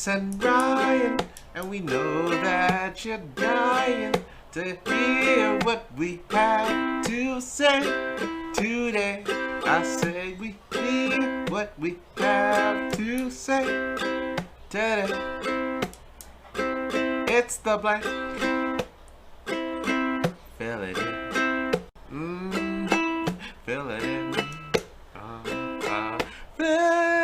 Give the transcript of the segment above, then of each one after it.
Guinness and Ryan, and we know that you're dying to hear what we have to say today. I say we hear what we have to say today. It's the blank. Fill it in. Fill it in. Fill it in.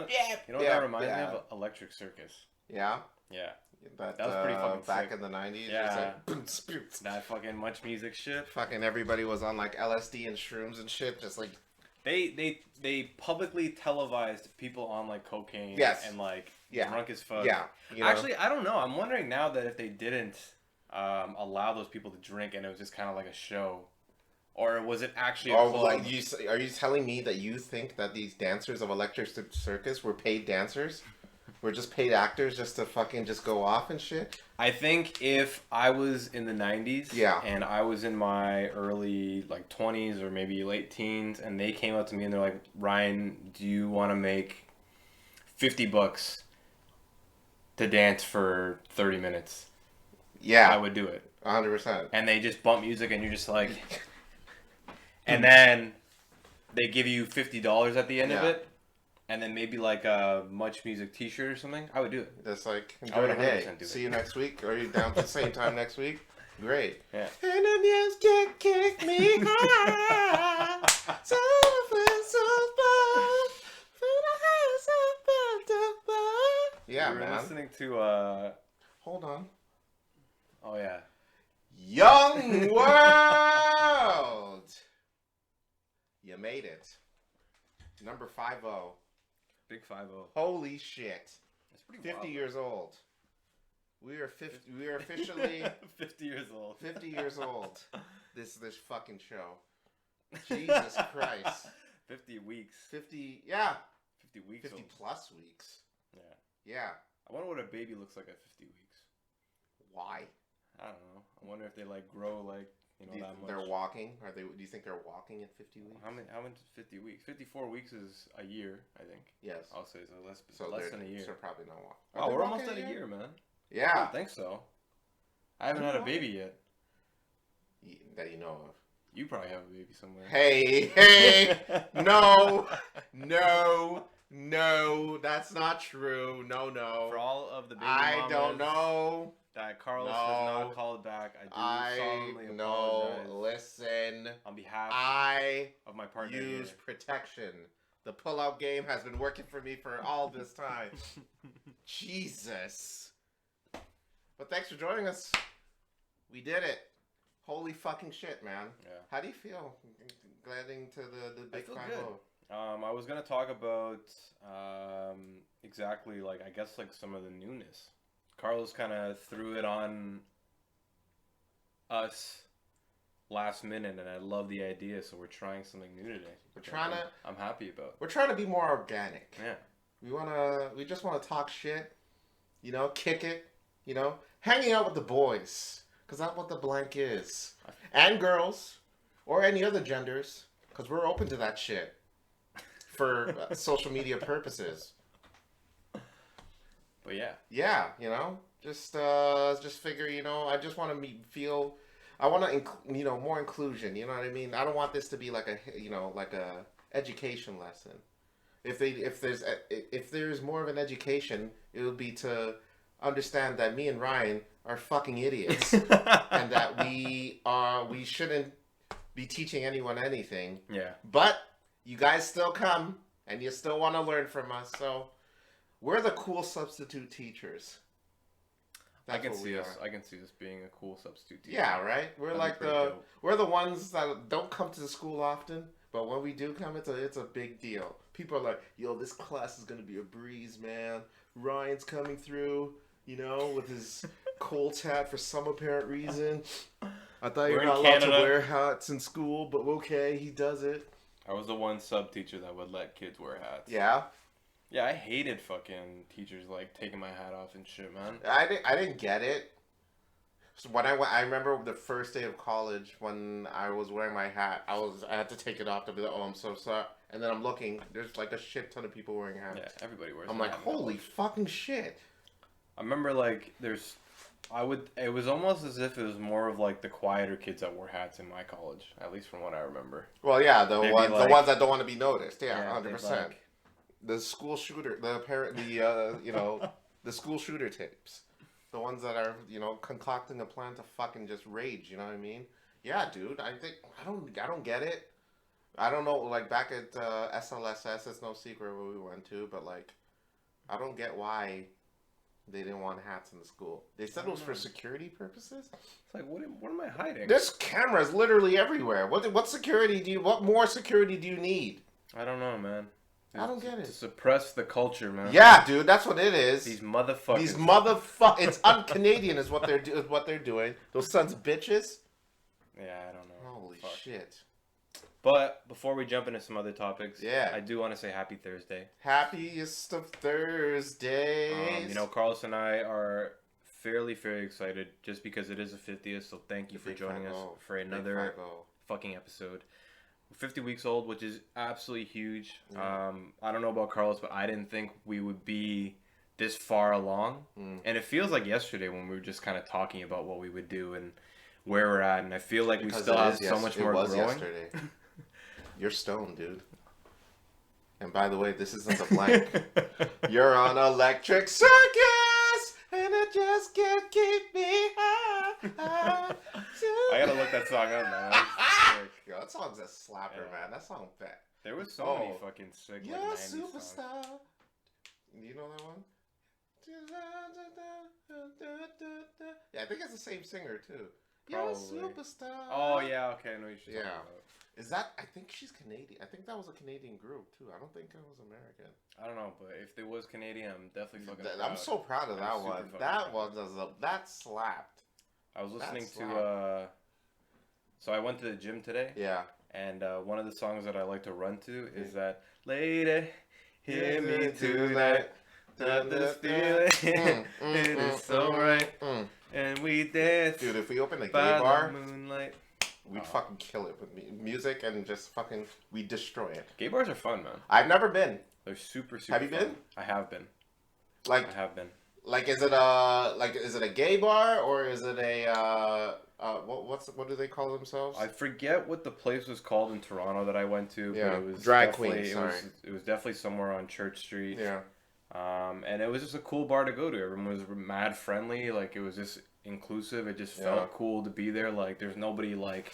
Yeah. You know what that reminds me of? Electric Circus. Yeah? Yeah. That was pretty fucking back sick. in the 90s. Yeah. It was like, That fucking much music shit. fucking everybody was on like LSD and shrooms and shit, just like... They publicly televised people on like cocaine and like drunk as fuck. Yeah. Actually, I don't know. I'm wondering now that if they didn't allow those people to drink and it was just kind of like a show, or was it actually a club? Like are you telling me that you think that these dancers of Electric Circus were paid dancers? We're just paid actors just to fucking just go off and shit? I think if I was in the 90s and I was in my early like 20s or maybe late teens and they came up to me and they're like, Ryan, do you want to make $50 to dance for 30 minutes? Yeah. I would do it. 100%. And they just bump music and you're just like... and then they give you $50 at the end of it. And then maybe like a Much Music t-shirt or something. I would do it. Just like, enjoy the day. See you next week. Are you down for the same time next week? Great. Yeah. And the music kick me high. So yeah, we were man. listening to Hold on. Oh yeah. Young World. You made it. Number 50. Big 50. Holy shit. That's pretty 50 wild. years old. We are officially 50 years old. 50 years old. This fucking show. Jesus Christ. 50 weeks. 50 yeah. 50 weeks 50 old. plus weeks. Yeah. Yeah. I wonder what a baby looks like at 50 weeks. Why? I don't know. I wonder if they like grow like, you know, that much. They're walking? Do you think they're walking at 50 weeks? How many 50 weeks? 54 weeks is a year, I think. Yes. I'll say so. Less than a year. So probably not walking. Wow, we're almost at a year, man. I Yeah. don't think so. I haven't had a baby yet. That you know of. You probably have a baby somewhere. Hey, no, that's not true. No. For all of the baby I mamas don't know. that Carlos has not called back, I do solemnly apologize. Listen. On behalf of my partner use here. protection. The pull-out game has been working for me for all this time. Jesus. But thanks for joining us. We did it. Holy fucking shit, man. Yeah. How do you feel? Gliding to the big 50. I was gonna talk about exactly like I guess like some of the newness. Carlos kind of threw it on us last minute, and I love the idea. So we're trying something new today. I'm happy about. We're trying to be more organic. Yeah. We just wanna talk shit. You know, kick it. You know, hanging out with the boys. Because that's what the blank is. And girls. Or any other genders. Because we're open to that shit. For social media purposes. But yeah. Yeah, you know. Just figure, you know, I just want to I want to, more inclusion. You know what I mean? I don't want this to be like a education lesson. If there's more of an education, it would be to understand that me and Ryan are fucking idiots and that we shouldn't be teaching anyone anything. Yeah. But you guys still come and you still want to learn from us. So we're the cool substitute teachers. I can see us being a cool substitute teacher. Yeah, right? We're we're the ones that don't come to the school often, but when we do come, it's a big deal. People are like, yo, this class is going to be a breeze, man. Ryan's coming through, with his Colts hat for some apparent reason. I thought you were not allowed to wear hats in school, but okay, he does it. I was the one sub teacher that would let kids wear hats. Yeah? Yeah, I hated fucking teachers like taking my hat off and shit, man. I didn't get it. So when I remember the first day of college when I was wearing my hat, I had to take it off to be like, oh, I'm so sorry. And then I'm looking, there's like a shit ton of people wearing hats. Yeah, everybody wears. I'm like, holy fucking shit. I remember like it was almost as if it was more of like the quieter kids that wore hats in my college, at least from what I remember. Well, yeah, the ones that don't want to be noticed. Yeah, 100%. The school shooter, the school shooter tapes. The ones that are, concocting a plan to fucking just rage, you know what I mean? Yeah, dude, I don't get it. I don't know, like back at SLSS, it's no secret where we went to, but like, I don't get why they didn't want hats in the school. They said it was for security purposes. It's like, what am I hiding? There's cameras literally everywhere. What more security do you need? I don't know, man. I don't get it. To suppress the culture, man. Yeah, dude, that's what it is. These motherfuckers. It's un-Canadian is what they're doing. Those sons of bitches. Yeah, I don't know. Holy shit. But before we jump into some other topics, I do want to say happy Thursday. Happiest of Thursdays. Carlos and I are fairly excited just because it is the 50th, so thank you for joining us for another fucking episode. 50 weeks old, which is absolutely huge. I don't know about Carlos, but I didn't think we would be this far along. And it feels like yesterday when we were just kind of talking about what we would do and where we're at, and I feel like we still have so much more growing. Yesterday. You're stoned, dude. And by the way, this isn't a blank. You're on Electric Circus, and it just can't keep me high. I gotta look that song up, man. Yo, that song's a slapper, man. That song fat. There was so many fucking sick. You're a superstar. Songs. You know that one? Yeah, I think it's the same singer too. Probably. You're a superstar. Oh yeah, okay, I know you should. Yeah. Is that? I think she's Canadian. I think that was a Canadian group too. I don't think it was American. I don't know, but if it was Canadian, I'm definitely fucking. I'm so proud of that one. That slapped. I was listening to. So I went to the gym today. Yeah. And one of the songs that I like to run to is that "Lady, Hear Me Tonight." The feeling it is so right, and we dance. Dude, if we open a gay bar, moonlight. We'd fucking kill it with music and just fucking, we destroy it. Gay bars are fun, man. I've never been. They're super Have you fun. been? I have been. I have been. Is it a gay bar or is it a what do they call themselves? I forget what the place was called in Toronto that I went to. Yeah, but it was drag queen. It was definitely somewhere on Church Street. Yeah. And it was just a cool bar to go to. Everyone was mad friendly. Like, it was just inclusive. It just felt cool to be there. Like, there's nobody, like,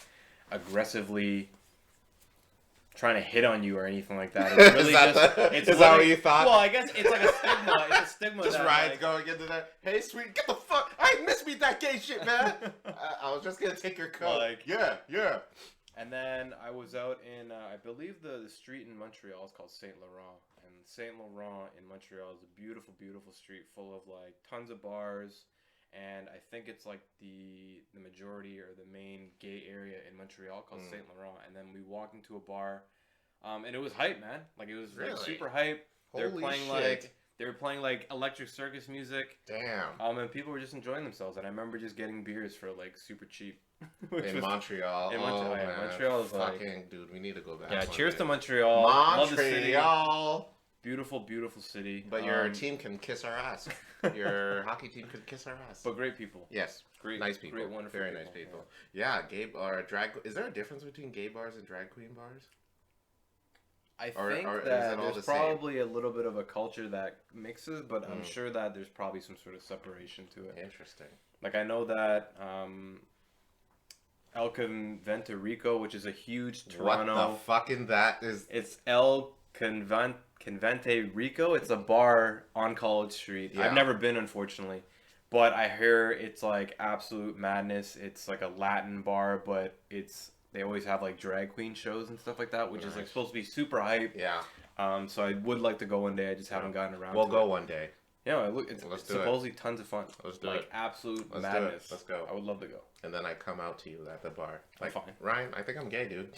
aggressively trying to hit on you or anything like that. It's really is that what you thought? Well, I guess it's like a stigma. It's a stigma. Just Ryan's going into that. Hey, sweet, get the fuck. I ain't miss me that gay shit, man. I was just gonna take your coat. Like, yeah. And then I was out in, I believe the street in Montreal is called Saint Laurent. And Saint Laurent in Montreal is a beautiful, beautiful street full of like tons of bars. And I think it's like the majority or the main gay area in Montreal called Saint Laurent. And then we walked into a bar, and it was hype, man. Like, it was like super hype. They were playing like Electric Circus music. Damn. And people were just enjoying themselves. And I remember just getting beers for like super cheap. Montreal. Montreal is like, fucking dude. We need to go back. Yeah, cheers to Montreal. Love the city. Beautiful, beautiful city. But your team can kiss our ass. Your hockey team could kiss our ass. But great people. Yes. Great, nice people. Great, wonderful Very nice people. Yeah, gay bar, drag. Is there a difference between gay bars and drag queen bars? I think that there's probably a little bit of a culture that mixes, but I'm sure that there's probably some sort of separation to it. Interesting. Like, I know that El Convento Rico, which is a huge Toronto... What the fucking that is... It's El Convente Rico. It's a bar on College Street. Yeah. I've never been, unfortunately. But I hear it's like absolute madness. It's like a Latin bar, but they always have like drag queen shows and stuff like that, which is like supposed to be super hype. Yeah. So I would like to go one day. I just haven't gotten around to it. We'll go one day. Yeah, look, it's supposedly tons of fun. Let's do it. Absolute madness. Let's go. I would love to go. And then I come out to you at the bar. Like, fine. Ryan, I think I'm gay, dude.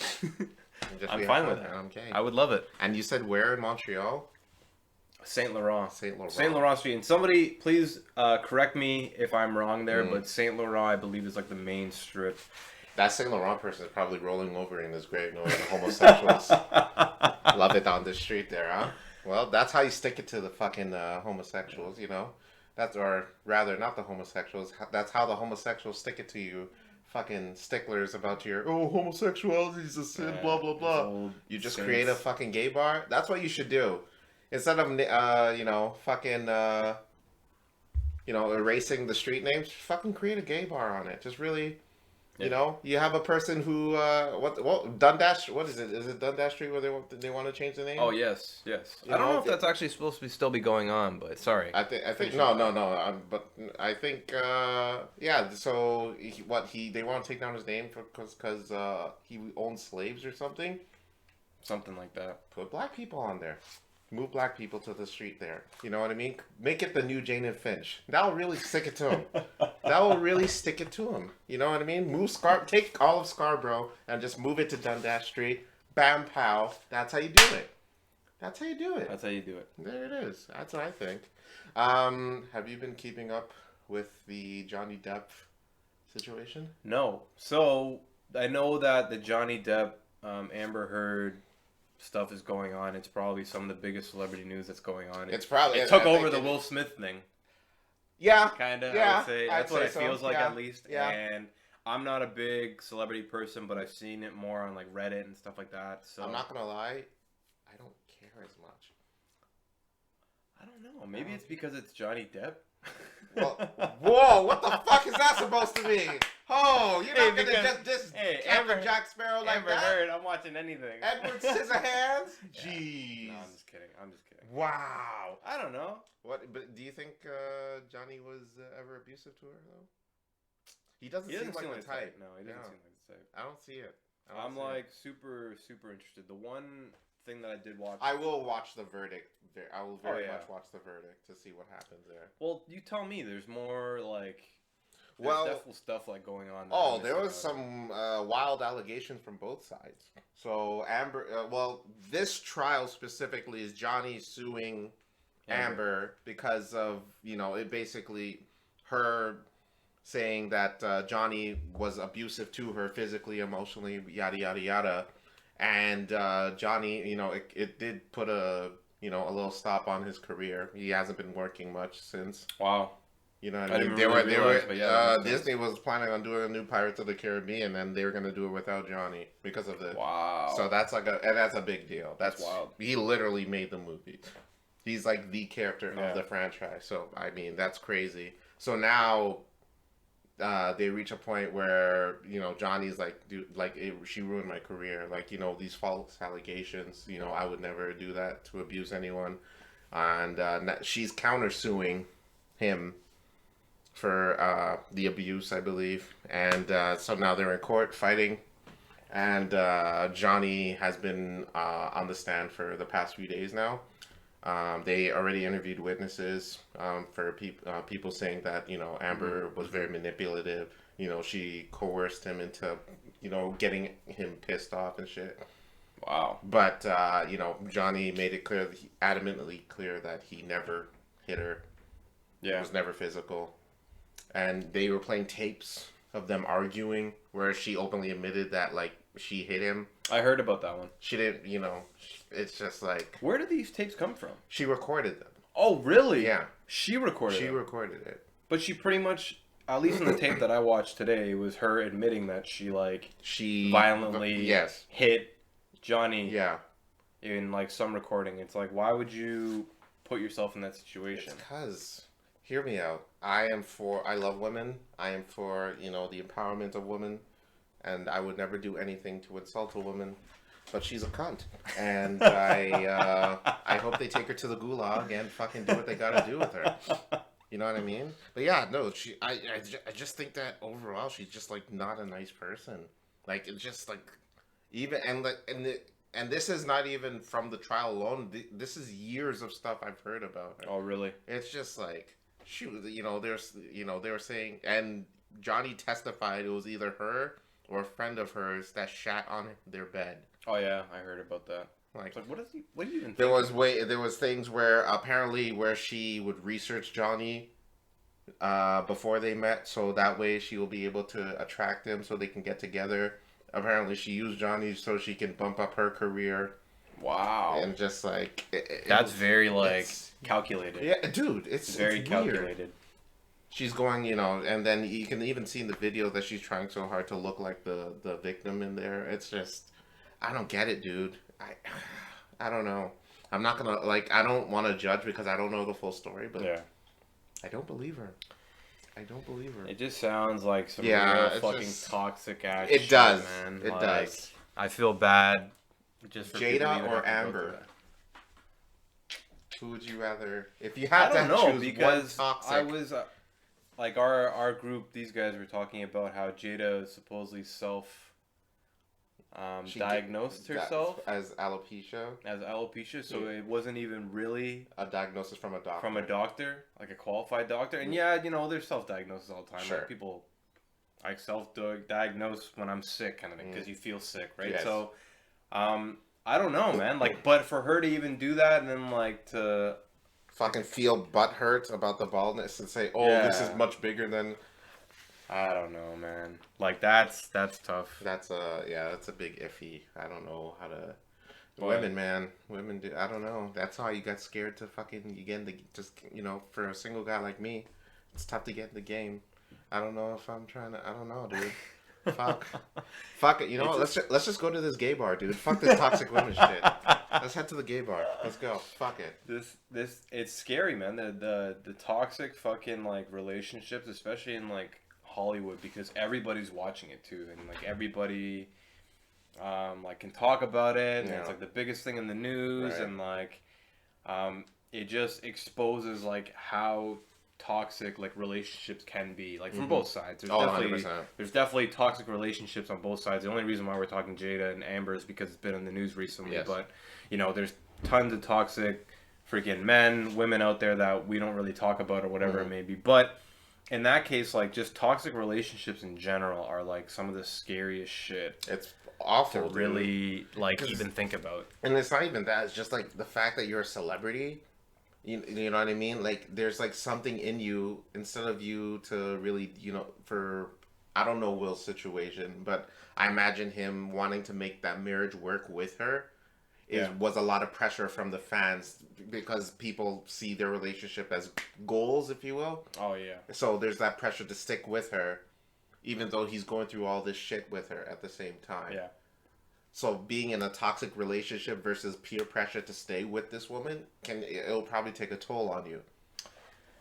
I'm fine with that. I'm gay. I would love it. And you said where in Montreal? Saint Laurent. Saint Laurent Street. And somebody, please correct me if I'm wrong there, but Saint Laurent, I believe, is like the main strip. That Saint Laurent person is probably rolling over in his grave knowing the homosexuals love it on the street there, huh? Well, that's how you stick it to the fucking homosexuals, you know? Or rather, not the homosexuals. That's how the homosexuals stick it to you. Fucking sticklers about your, homosexuality is a sin, blah, blah, blah. You just create a fucking gay bar? That's what you should do. Instead of, erasing the street names, fucking create a gay bar on it. Just really... You know, you have a person who Dundas. What is it? Is it Dundas Street where they want to change the name? Oh yes. I don't know if that's actually supposed to still be going on, but sorry. I think no. But I think So they want to take down his name because he owned slaves or something. Something like that. Put black people on there. Move black people to the street there. You know what I mean? Make it the new Jane and Finch. That'll really stick it to him. That will really stick it to him. You know what I mean? Take all of Scarborough and just move it to Dundas Street. Bam, pow. That's how you do it. There it is. That's what I think. Have you been keeping up with the Johnny Depp situation? No. So I know that the Johnny Depp, Amber Heard stuff is going on. It's probably some of the biggest celebrity news that's going on. It took over the Will Smith thing. Yeah. Kind of, I would say. That's what it feels like, yeah. at least. Yeah. And I'm not a big celebrity person, but I've seen it more on, like, Reddit and stuff like that. So I'm not going to lie. I don't care as much. I don't know. Maybe it's because it's Johnny Depp. Well, whoa, what the fuck is that supposed to mean? Oh, you're not gonna just Captain Jack Sparrow like Amber that? Heard, I'm watching anything. Edward Scissorhands? Yeah. Jeez. No, I'm just kidding. Wow. I don't know. What? But do you think Johnny was ever abusive to her though? He doesn't seem like the type. No, he doesn't seem like the type. I don't see it. I'm like super interested. The one thing that I did watch. I will watch the verdict. I will very much watch the verdict to see what happens there. Well, you tell me. There's more like. There's definitely stuff like going on. There was some wild allegations from both sides. So Amber, this trial specifically is Johnny suing Amber because of it basically her saying that Johnny was abusive to her physically, emotionally, yada yada yada, and Johnny, it did put a little stop on his career. He hasn't been working much since. Wow. You know what I mean? Disney was planning on doing a new Pirates of the Caribbean, and they were going to do it without Johnny because of the. Wow. So that's that's a big deal. That's wild. He literally made the movie. He's like the character of the franchise. So I mean, that's crazy. So now, they reach a point where Johnny's like, dude, she ruined my career. Like these false allegations. I would never do that to abuse anyone, and she's countersuing him for the abuse, I believe, and so now they're in court fighting, and Johnny has been on the stand for the past few days now. They already interviewed witnesses for people saying that Amber was very manipulative. She coerced him into getting him pissed off and shit. Wow. But Johnny made it adamantly clear that he never hit her. Yeah. It was never physical. And they were playing tapes of them arguing where she openly admitted that, like, she hit him. I heard about that one. She didn't, it's just like... Where did these tapes come from? She recorded them. Oh, really? Yeah. She recorded recorded it. But she pretty much, at least in the tape that I watched today, was her admitting that she violently hit Johnny in, like, some recording. It's like, why would you put yourself in that situation? It's because... Hear me out. I love women. I am for, the empowerment of women. And I would never do anything to insult a woman. But she's a cunt. And I hope they take her to the gulag and fucking do what they gotta do with her. You know what I mean? But yeah, no, I just think that overall she's just, like, not a nice person. Like, it's just, like, even, and And this is not even from the trial alone. This is years of stuff I've heard about her. Oh, really? It's just like, shoot, they were saying, and Johnny testified it was either her or a friend of hers that shat on their bed. Oh yeah, I heard about that. Like, what do you even think? There was things where apparently where she would research Johnny before they met, so that way she will be able to attract him so they can get together. Apparently she used Johnny so she can bump up her career. Wow. And just like that's very calculated. Yeah, dude, it's very calculated. She's going, and then you can even see in the video that she's trying so hard to look like the victim in there. It's just, I don't get it, dude. I don't know. I'm not gonna I don't want to judge because I don't know the full story, but yeah. I don't believe her. It just sounds like some real fucking toxic ass shit, does, man. It does. I feel bad just for Jada or Amber. Who would you rather? If you had to choose because one toxic. I was our group. These guys were talking about how Jada supposedly diagnosed herself as alopecia. So it wasn't even really a diagnosis from a doctor. From a doctor, like a qualified doctor. And there's self-diagnosis all the time. Sure. Like people, I self-diagnose when I'm sick, kind of thing, because you feel sick, right? Yes. So, I don't know, man. But for her to even do that, and then to fucking feel butthurt about the baldness and say, this is much bigger than. I don't know, man. That's tough. That's a big iffy. I don't know how to. Women, man, women do. I don't know. That's how you got scared to fucking for a single guy like me, it's tough to get in the game. I don't know if I'm trying to. I don't know, dude. Fuck it. Let's just go to this gay bar, dude. Fuck this toxic women shit. Let's head to the gay bar. Let's go. Fuck it. It's scary, man. The toxic fucking relationships, especially in Hollywood, because everybody's watching it too, and everybody can talk about it, and it's the biggest thing in the news, right. And it just exposes how toxic relationships can be from both sides. There's definitely toxic relationships on both sides. The only reason why we're talking Jada and Amber is because it's been in the news recently. Yes. But there's tons of toxic freaking men, women out there that we don't really talk about or whatever it may be. But in that case, just toxic relationships in general are some of the scariest shit. It's awful to really even think about. And it's not even that. It's just the fact that you're a celebrity. You know what I mean? There's something in you instead of you to really, for I don't know Will's situation, but I imagine him wanting to make that marriage work with her. Was a lot of pressure from the fans because people see their relationship as goals, if you will. Oh, yeah. So there's that pressure to stick with her, even though he's going through all this shit with her at the same time. Yeah. So being in a toxic relationship versus peer pressure to stay with this woman, it'll probably take a toll on you.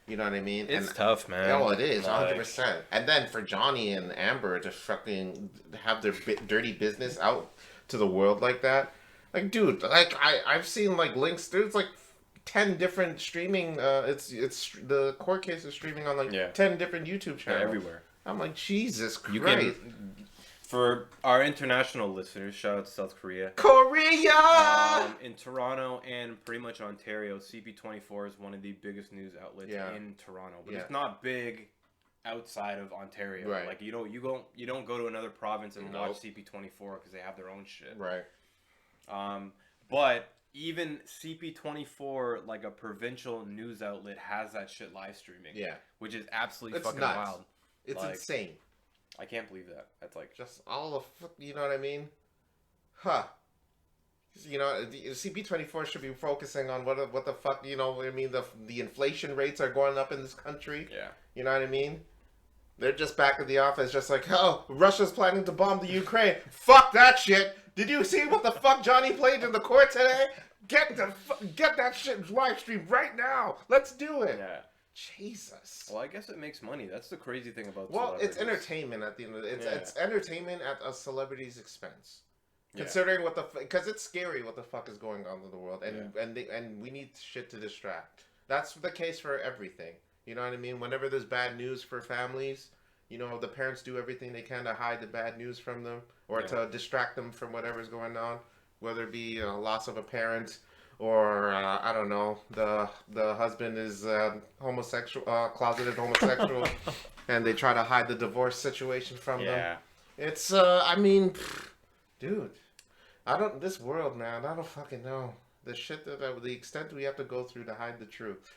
You know what I mean? It's tough, man. Oh, it is, 100%. And then for Johnny and Amber to fucking have their dirty business out to the world like that. Dude, I've seen links. There's 10 different streaming. It's the court case is streaming on 10 different YouTube channels everywhere. I'm Jesus Christ. For our international listeners, shout out to South Korea. In Toronto and pretty much Ontario, CP24 is one of the biggest news outlets in Toronto, but it's not big outside of Ontario. Right. You don't go to another province and watch CP24 because they have their own shit. Right. But even CP24, a provincial news outlet, has that shit live streaming. Yeah. Which is absolutely fucking nuts. wild. It's insane. I can't believe that. That's just all the you know what I mean? Huh. CP24 should be focusing on what the fuck, I mean, the inflation rates are going up in this country. Yeah. You know what I mean? They're just back at the office just Russia's planning to bomb the Ukraine. Fuck that shit. Did you see what the fuck Johnny played in the court today? Get that shit live streamed right now. Let's do it. Yeah. Jesus. Well, I guess it makes money. That's the crazy thing about it's entertainment at the end of it. It's entertainment at a celebrity's expense. Considering because it's scary what the fuck is going on in the world, and we need shit to distract. That's the case for everything. You know what I mean? Whenever there's bad news for families, the parents do everything they can to hide the bad news from them or to distract them from whatever's going on. whether it be a loss of a parent or I don't know, the husband is homosexual, closeted homosexual, and they try to hide the divorce situation from them. It's I mean, dude, this world, man, I don't fucking know the shit the extent we have to go through to hide the truth.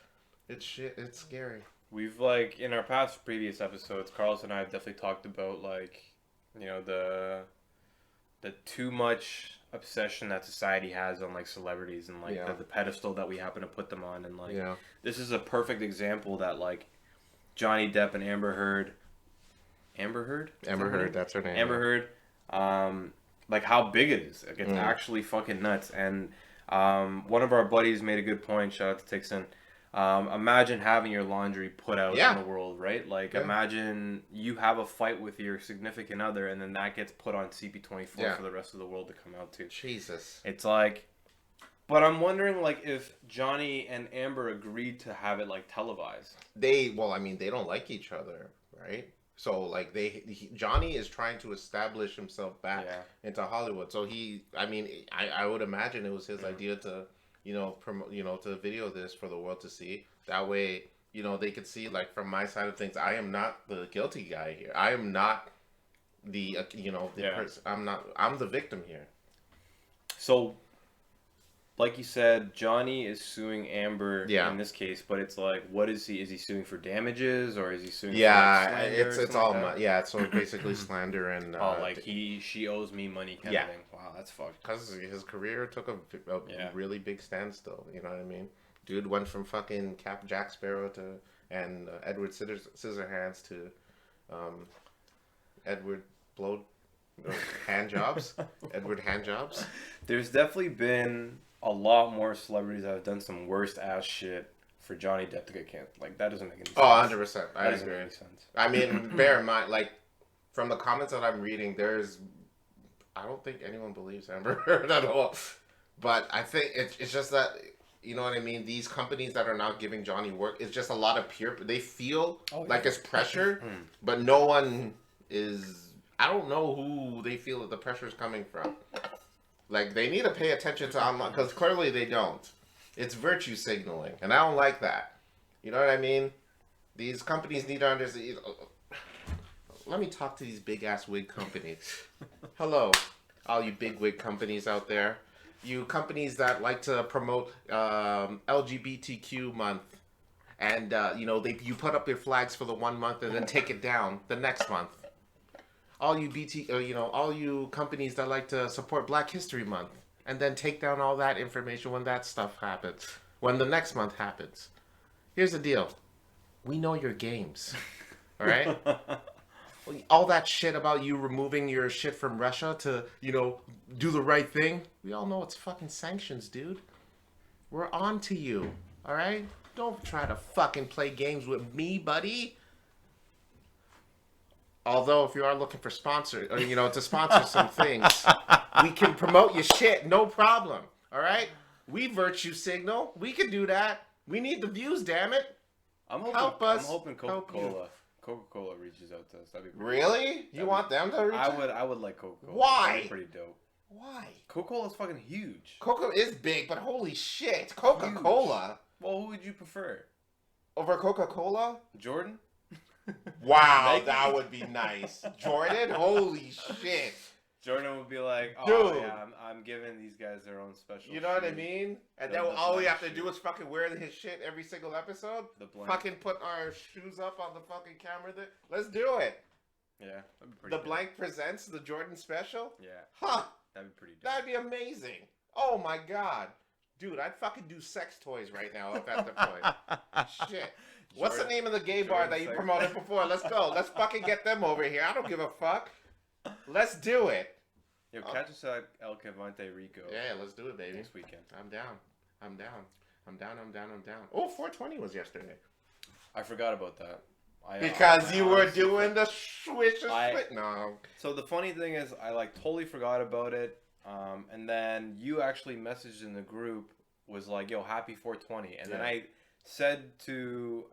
It's shit. It's scary. We've like in our past previous episodes, Carlos and I have definitely talked about like, you know, the too much obsession that society has on like celebrities and like the pedestal that we happen to put them on, and like this is a perfect example that like Johnny Depp and Amber Heard, that's her name. Amber Heard, like how big it is. Like it's actually fucking nuts. And one of our buddies made a good point. Shout out to Tixon. Imagine having your laundry put out in the world, right? Like, imagine you have a fight with your significant other, and then that gets put on CP24 for the rest of the world to come out to. Jesus. It's like, but I'm wondering, like, if Johnny and Amber agreed to have it, like, televised. They don't like each other, right? So, like, Johnny is trying to establish himself back into Hollywood. So I would imagine it was his idea to... promote, to video this for the world to see. That way, they could see, like, from my side of things, I am not the guilty guy here. I am not the, person. I'm the victim here. So, like you said, Johnny is suing Amber in this case, but it's like, what is he? Is he suing for damages, or is he suing for slander? It's all so basically slander and she owes me money kind of thing. Wow, that's fucked. Because his career took a really big standstill. You know what I mean? Dude went from fucking Jack Sparrow and Edward Scissorhands to Edward Handjobs. Edward Handjobs. There's definitely been a lot more celebrities that have done some worst ass shit for Johnny Depp to get canceled. Like, that doesn't make any sense. Oh, 100%. I agree. Make any sense. I mean, bear in mind, like, from the comments that I'm reading, I don't think anyone believes Amber Heard at all. But I think it's just that, you know what I mean? These companies that are now giving Johnny work, it's just a lot of they feel like it's pressure, but no one is, I don't know who they feel that the pressure is coming from. Like, they need to pay attention to online, because clearly they don't. It's virtue signaling, and I don't like that. You know what I mean? These companies need to understand. Let me talk to these big-ass wig companies. Hello, all you big wig companies out there. You companies that like to promote LGBTQ month. And, you put up your flags for the 1 month and then take it down the next month. All you companies that like to support Black History Month and then take down all that information when that stuff happens, when the next month happens. Here's the deal. We know your games, all right? All that shit about you removing your shit from Russia to, do the right thing. We all know it's fucking sanctions, dude. We're on to you, all right? Don't try to fucking play games with me, buddy. Although, if you are looking for sponsor, to sponsor some things, we can promote your shit, no problem. All right? We virtue signal. We can do that. We need the views, damn it. Help us. I'm hoping Coca-Cola reaches out to us. That'd be pretty really? You want them to reach out? I would like Coca-Cola. Why? That'd be pretty dope. Why? Coca-Cola's fucking huge. Coca is big, but holy shit, Coca-Cola. Huge. Well, who would you prefer? Over Coca-Cola? Jordan? Wow, that would be nice. Jordan? Holy shit. Jordan would be like, oh, dude, yeah, I'm giving these guys their own special. You know what I mean? And then all we have to do is fucking wear his shit every single episode. Fucking put our shoes up on the fucking camera there. Let's do it. Yeah, that'd be pretty dope. Blank presents the Jordan special? Yeah. Huh. That'd be pretty dope. That'd be amazing. Oh my god. Dude, I'd fucking do sex toys right now if at the point. Shit. What's the name of the gay bar that you promoted before? Let's go. Let's fucking get them over here. I don't give a fuck. Let's do it. Yo, catch us at El Cavante Rico. Yeah, let's do it, baby. Next weekend. I'm down. Oh, 420 was yesterday. I forgot about that. Because you were doing the swish split. No. So the funny thing is, I totally forgot about it. And then you actually messaged in the group, was like, yo, happy 420. And then I said to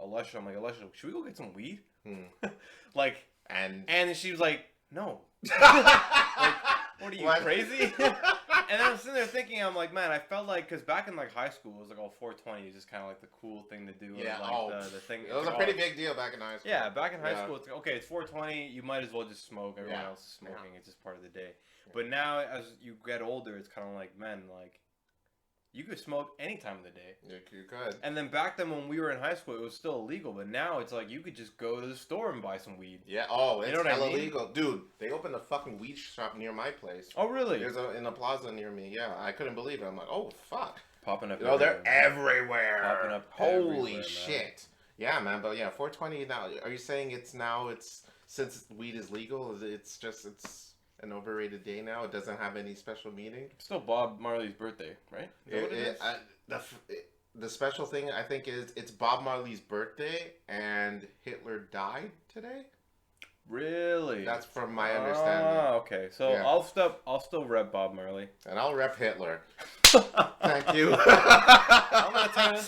Alessia, I'm like, Alessia, should we go get some weed? And she was like, no. What are you, crazy? And then I'm sitting there thinking, I'm like, man, I felt like, because back in like high school, it was like, 420 is just kind of like the cool thing to do. Yeah, like the thing. It was a pretty big deal back in high school. Yeah, back in high school, it's like, okay, it's 420, you might as well just smoke. Everyone else is smoking, it's just part of the day. But now, as you get older, it's kind of like, man, like, you could smoke any time of the day. Yeah, you could. And then back then when we were in high school, it was still illegal. But now it's like you could just go to the store and buy some weed. Yeah. It's hella illegal. Dude, they opened a fucking weed shop near my place. Oh, really? There's in a plaza near me. Yeah, I couldn't believe it. I'm like, oh, fuck. Popping up. They're everywhere. Popping up. Holy shit. Man. Yeah, man. But yeah, 420 now. Are you saying since weed is legal, it's an overrated day now? It doesn't have any special meaning? It's still Bob Marley's birthday, right? The special thing, I think, is it's Bob Marley's birthday and Hitler died today? Really? That's from my understanding. Oh, okay. So yeah. I'll still rep Bob Marley. And I'll rep Hitler. Thank you. I'm not telling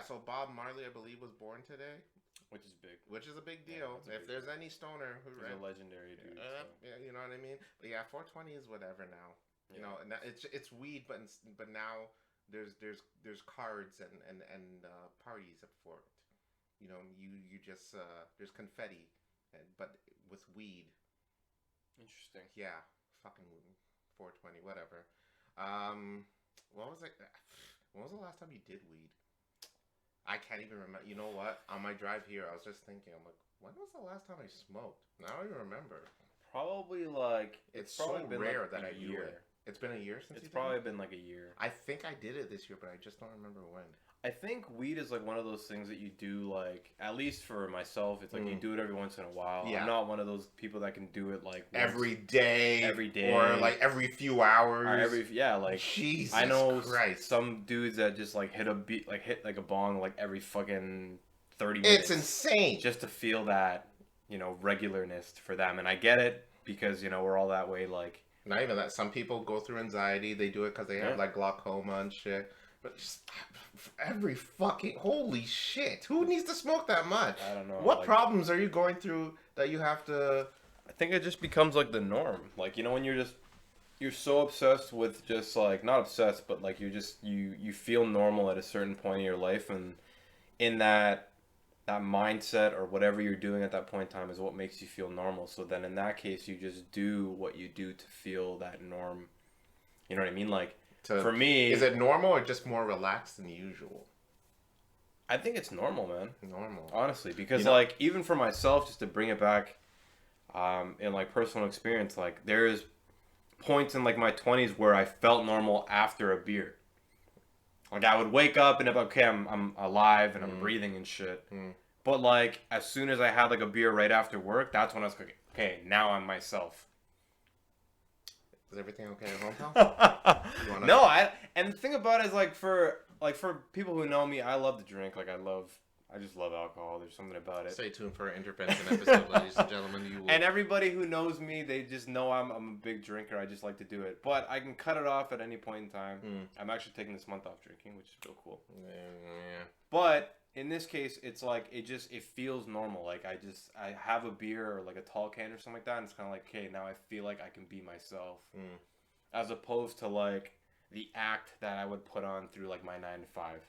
so Bob Marley, I believe, was born today. Which is big. Which is a big deal. If there's any stoner who... He's a legendary dude. Yeah, you know what I mean? But yeah, 420 is whatever now. You know, and it's weed, but now there's cards and parties for it. You know, you just there's confetti, but with weed. Interesting. Yeah, fucking 420, whatever. What was it? When was the last time you did weed? I can't even remember. You know what? On my drive here, I was just thinking. I'm like, when was the last time I smoked? Now I don't even remember. Probably like it's so rare that I do it. It's been a year since. It's probably been like a year. I think I did it this year, but I just don't remember when. I think weed is like one of those things that you do, like, at least for myself, it's like you do it every once in a while. Yeah. I'm not one of those people that can do it like every day, or like every few hours, or like Jesus I know Christ. Some dudes that just like hit a bong like every fucking 30 minutes. It's insane just to feel that, you know, regularness for them, and I get it because, you know, we're all that way. Like, not even that. Some people go through anxiety. They do it because they have like glaucoma and shit. But just every fucking... Holy shit. Who needs to smoke that much? I don't know. What problems are you going through that you have to... I think it just becomes like the norm. Like, you know, when you're so obsessed with just like... Not obsessed, but like you feel normal at a certain point in your life. And in that mindset or whatever you're doing at that point in time is what makes you feel normal. So then in that case, you just do what you do to feel that norm. You know what I mean? Like... For me... Is it normal or just more relaxed than usual? I think it's normal, man. Normal. Honestly. Because, like, even for myself, just to bring it back in, like, personal experience, like, there's points in, like, my 20s where I felt normal after a beer. Like, I would wake up and, okay, I'm alive and I'm breathing and shit. But, like, as soon as I had, like, a beer right after work, that's when I was like, okay, now I'm myself. Is everything okay at home, pal? No, and the thing about it is, like for people who know me, I love to drink. Like, I just love alcohol. There's something about it. Stay tuned for our intervention episode, ladies and gentlemen. You will... And everybody who knows me, they just know I'm a big drinker. I just like to do it. But I can cut it off at any point in time. I'm actually taking this month off drinking, which is real cool. Yeah. But in this case, it's like it feels normal. Like I have a beer or like a tall can or something like that, and it's kind of like, okay, now I feel like I can be myself, as opposed to like the act that I would put on through like my 9 to 5.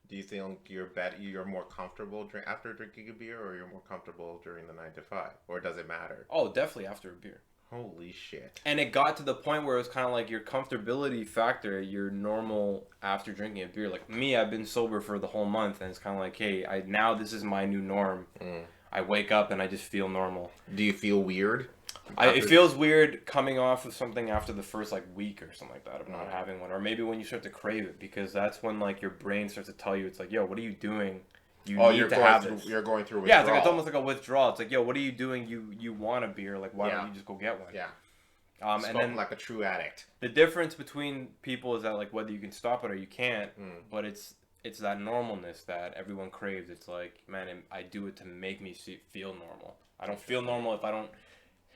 Do you think you're more comfortable after drinking a beer, or you're more comfortable during the 9 to 5, or does it matter? Oh, definitely after a beer. Holy shit. And it got to the point where it was kind of like your comfortability factor, your normal after drinking a beer. Like me, I've been sober for the whole month, and it's kind of like, hey, now this is my new norm. I wake up and I just feel normal. Do you feel weird? It feels weird coming off of something after the first like week or something like that of not having one. Or maybe when you start to crave it, because that's when like your brain starts to tell you, it's like, yo, what are you doing? You're going through withdrawal. Yeah, it's almost like a withdrawal. It's like, yo, what are you doing? You want a beer? Like, why don't you just go get one? Yeah. And then like a true addict. The difference between people is that like whether you can stop it or you can't, but it's that normalness that everyone craves. It's like, man, I do it to make me feel normal. I don't feel normal if I don't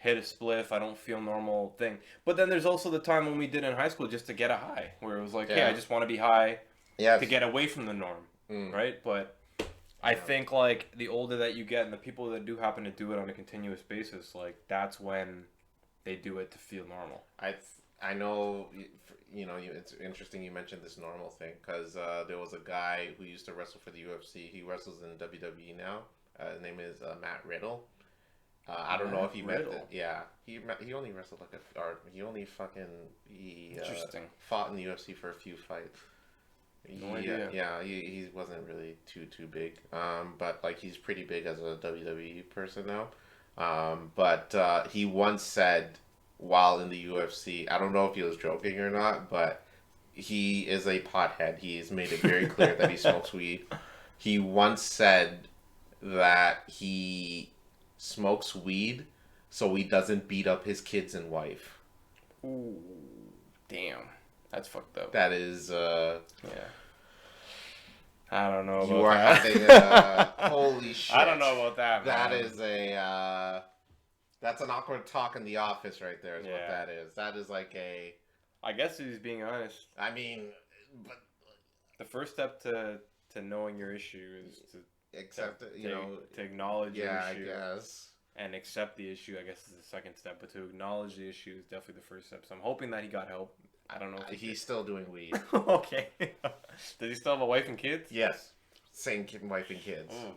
hit a spliff. I don't feel normal thing. But then there's also the time when we did in high school just to get a high, where it was like, hey, I just want to be high to get away from the norm, right? But I think like the older that you get, and the people that do happen to do it on a continuous basis, like that's when they do it to feel normal. I know, it's interesting you mentioned this normal thing, because there was a guy who used to wrestle for the UFC. He wrestles in WWE now. His name is Matt Riddle. I don't know if he met it. Yeah, he only wrestled he only Interesting. fought in the UFC for a few fights. No idea. Yeah, he wasn't really too big. But like he's pretty big as a WWE person now. But he once said while in the UFC, I don't know if he was joking or not, but he is a pothead. He's made it very clear that he smokes weed. He once said that he smokes weed so he doesn't beat up his kids and wife. Ooh, damn. That's fucked up. That is, yeah. I don't know about you are that. having holy shit. I don't know about that, That man. is that's an awkward talk in the office right there is what Yeah. that is. That is like I guess he's being honest. I mean, but the first step to knowing your issue is to accept it, to acknowledge your issue. I guess. And accept the issue, I guess, is the second step. But to acknowledge the issue is definitely the first step. So I'm hoping that he got help. I don't know. If He's still doing weed. Okay. Does he still have a wife and kids? Yes. Same wife and kids. Oh.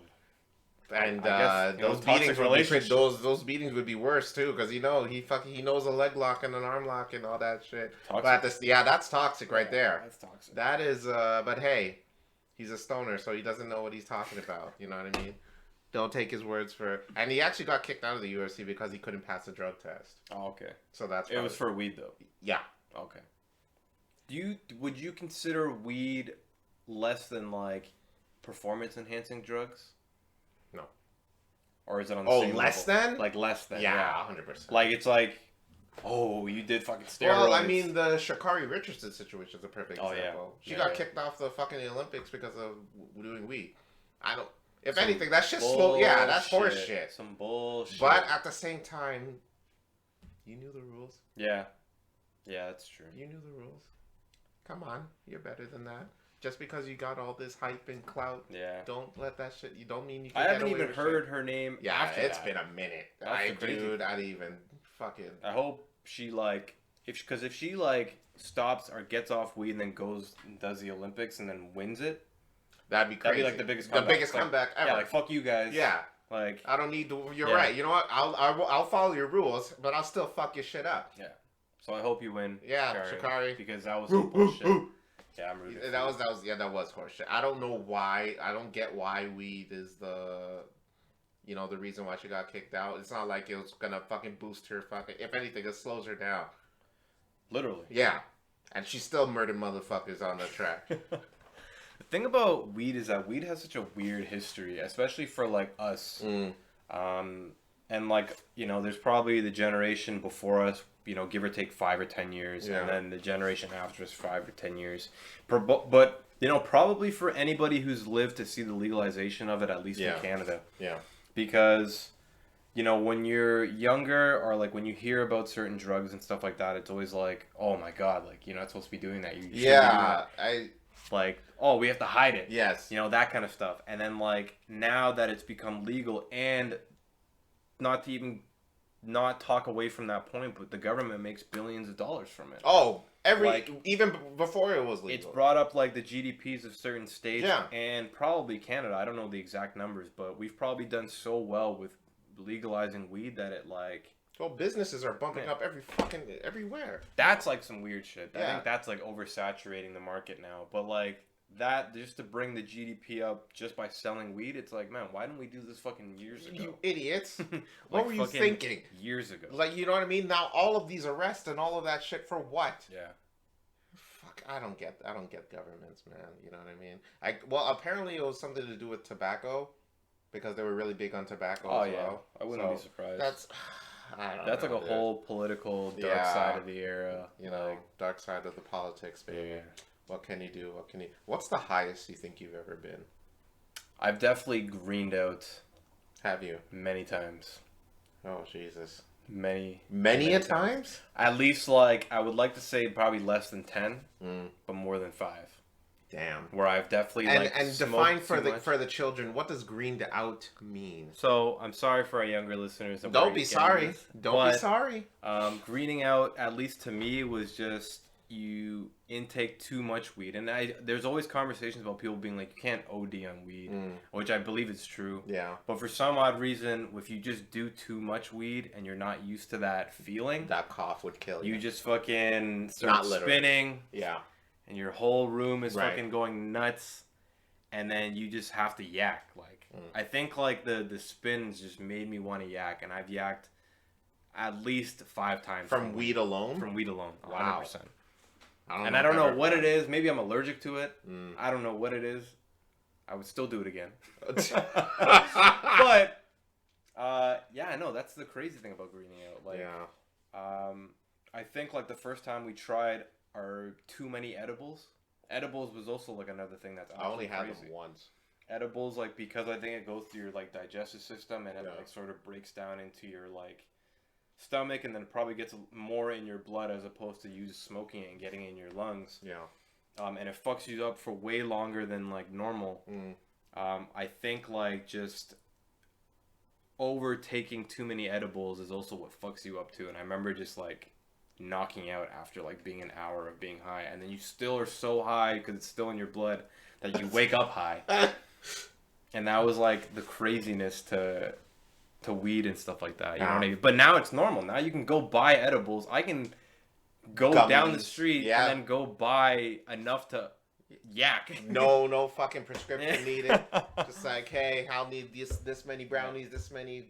And I guess, those beatings those beatings would be worse too, because he knows a leg lock and an arm lock and all that shit. Toxic. But that's toxic right there. That's toxic. That is but hey, he's a stoner, so he doesn't know what he's talking about. You know what I mean? Don't take his words for. And he actually got kicked out of the UFC because he couldn't pass a drug test. Oh, okay. So that's it was for weed though. Yeah. Okay. Would you consider weed less than like performance enhancing drugs? No. Or is it on the same less level? than? Like less than. Yeah, 100%. Like it's like, oh, you did fucking steroids. Well, I mean, the Sha'Carri Richardson situation is a perfect example. Yeah. She got kicked off the fucking Olympics because of doing weed. If anything, that's just slow. Yeah, that's horse shit. Some bullshit. But at the same time, you knew the rules. Yeah. Yeah, that's true. You knew the rules. Come on, you're better than that. Just because you got all this hype and clout, don't let that shit. You don't mean you can I get haven't away even with heard shit. her name. Yeah, after it's that. been a minute. Dude, I'd even fucking. I hope she like if she stops or gets off weed and then goes and does the Olympics and then wins it. That'd be crazy. That'd be like the biggest comeback. The biggest comeback ever. Yeah, like fuck you guys. Yeah. Like I don't need to. You're right. You know what? I'll follow your rules, but I'll still fuck your shit up. Yeah. So I hope you win. Yeah, Sha'Carri. Because that was some bullshit. Yeah, I'm rooting. That was horseshit. I don't know why. I don't get why weed is the reason why she got kicked out. It's not like it was gonna fucking boost her fucking. If anything, it slows her down. Literally. Yeah, and she still murdered motherfuckers on the track. The thing about weed is that weed has such a weird history, especially for like us. And like there's probably the generation before us, give or take 5 or 10 years, and then the generation after us 5 or 10 years. But probably for anybody who's lived to see the legalization of it, at least in Canada. Yeah. Because when you're younger or like when you hear about certain drugs and stuff like that, it's always like, oh my god, like you're not supposed to be doing that. You shouldn't be doing that. Like, oh, we have to hide it. Yes. That kind of stuff. And then like now that it's become legal, and not to even not talk away from that point, but the government makes billions of dollars from it. Oh, even before it was legal. It's brought up like the GDPs of certain states and probably Canada. I don't know the exact numbers, but we've probably done so well with legalizing weed that it like. Well, businesses are bumping up everywhere. That's like some weird shit. I think that's like oversaturating the market now. But like that, just to bring the GDP up just by selling weed, it's like, man, why didn't we do this fucking years ago? You idiots. What were you thinking? Years ago. Like, you know what I mean? Now all of these arrests and all of that shit for what? Yeah. Fuck, I don't get governments, man. You know what I mean? Well, apparently it was something to do with tobacco, because they were really big on tobacco as well. I wouldn't be surprised. That's like a whole political dark side of the era. Dark side of the politics, baby. Yeah. What can you do? What's the highest you think you've ever been? I've definitely greened out. Have you? Many times. Oh, Jesus. Many times? At least, like, I would like to say probably less than 10, but more than 5. Damn. Where I've definitely and define for the children, what does greened out mean? So I'm sorry for our younger listeners. Don't be sorry. Don't be sorry. Greening out, at least to me, was just you intake too much weed, and there's always conversations about people being like, you can't OD on weed, which I believe is true. Yeah. But for some odd reason, if you just do too much weed and you're not used to that feeling, that cough would kill you. You just fucking start spinning. Yeah. And your whole room is fucking going nuts, and then you just have to yak. Like I think like the spins just made me want to yak, and I've yacked at least 5 times from weed alone. From weed alone, 100%. Wow. I don't know what it is. Maybe I'm allergic to it. I don't know what it is. I would still do it again. But yeah, no, that's the crazy thing about greening out. Like, I think like the first time we tried are too many edibles. Edibles was also like another thing that's I only had crazy. them once. Edibles, like, because I think it goes through your like digestive system and it like sort of breaks down into your like stomach, and then it probably gets more in your blood as opposed to you just smoking it and getting it in your lungs. Yeah. And it fucks you up for way longer than like normal. I think like just overtaking too many edibles is also what fucks you up too. And I remember just like knocking out after like being an hour of being high, and then you still are so high because it's still in your blood that you wake up high. And that was like the craziness to weed and stuff like that, you know what I mean? But now it's normal. Now you can go buy edibles. I can go down the street and then go buy enough to yak. No fucking prescription needed. Just like, hey, I'll need this many brownies, this many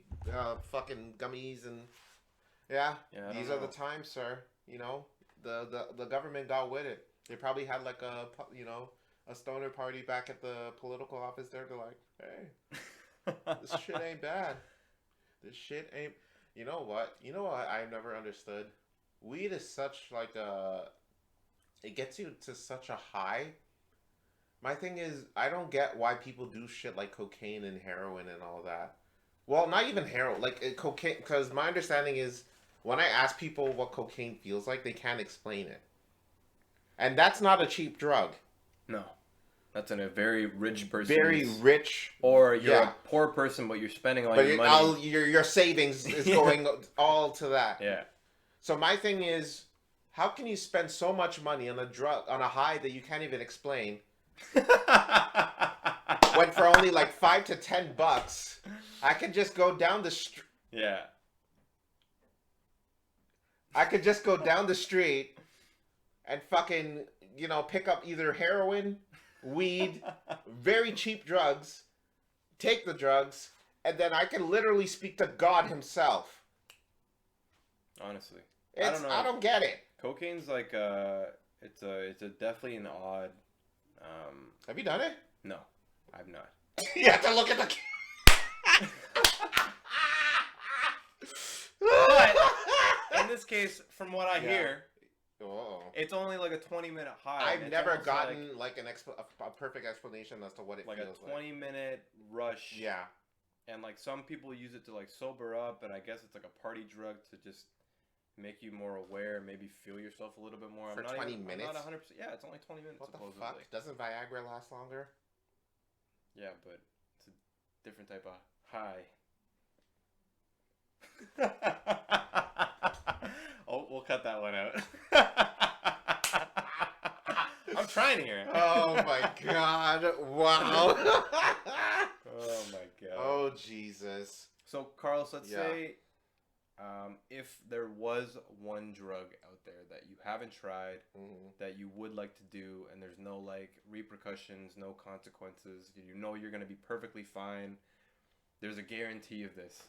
fucking gummies, and these are the times, sir. You know, the government got with it. They probably had like a stoner party back at the political office there. They're like, hey, this shit ain't bad. This shit ain't. You know what? I've never understood. Weed is such like it gets you to such a high. My thing is, I don't get why people do shit like cocaine and heroin and all that. Well, not even heroin, like cocaine, because my understanding is, when I ask people what cocaine feels like, they can't explain it. And that's not a cheap drug. No. That's a very rich person. Very rich. Or you're a poor person, but you're spending all your money. Your savings is going all to that. Yeah. So my thing is, how can you spend so much money on a drug, on a high that you can't even explain? When for only like $5 to $10, I could just go down the street. Yeah. I could just go down the street and fucking, pick up either heroin, weed, very cheap drugs, take the drugs, and then I can literally speak to God himself. Honestly. I don't get it. Cocaine's like it's a definitely an odd Have you done it? No, I've not. You have to look at the But in this case, from what I hear, it's only like a 20-minute high. I've never gotten like a perfect explanation as to what it feels like. Like a 20-minute rush. Yeah. And like some people use it to like sober up, and I guess it's like a party drug to just make you more aware, maybe feel yourself a little bit more. For 20 minutes? I'm not 100%. Yeah, it's only 20 minutes. What the fuck? Doesn't Viagra last longer? Yeah, but it's a different type of high. Oh, we'll cut that one out. I'm trying here. Oh my god! Wow. Oh my god. Oh Jesus. So Carlos, let's say, if there was one drug out there that you haven't tried, that you would like to do, and there's no like repercussions, no consequences, you're gonna be perfectly fine. There's a guarantee of this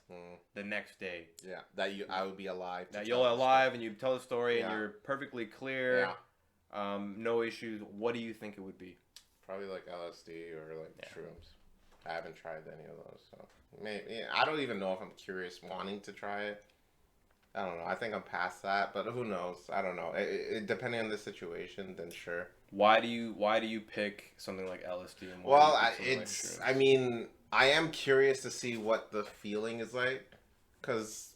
the next day. Yeah, I would be alive. That you're alive and you tell the story and you're perfectly clear. Yeah. No issues. What do you think it would be? Probably like LSD or like shrooms. I haven't tried any of those, so maybe I don't even know if I'm curious wanting to try it. I don't know. I think I'm past that, but who knows? I don't know. It depending on the situation, then sure. Why do you pick something like LSD? And I am curious to see what the feeling is like, because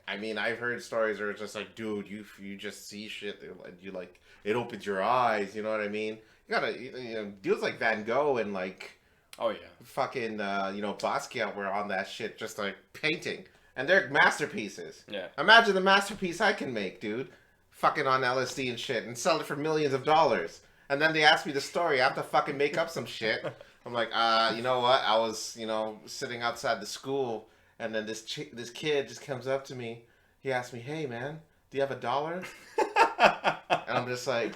I've heard stories where it's just like, dude, you just see shit, you like, it opens your eyes, you know what I mean? dudes like Van Gogh and like Oh yeah. fucking Basquiat were on that shit, just like painting, and they're masterpieces. Yeah. Imagine the masterpiece I can make, dude. Fucking on LSD and shit, and sell it for millions of dollars. And then they ask me the story. I have to fucking make up some shit. I'm like, you know what? I was, sitting outside the school, and then this kid just comes up to me. He asked me, "Hey, man, do you have $1?" And I'm just like,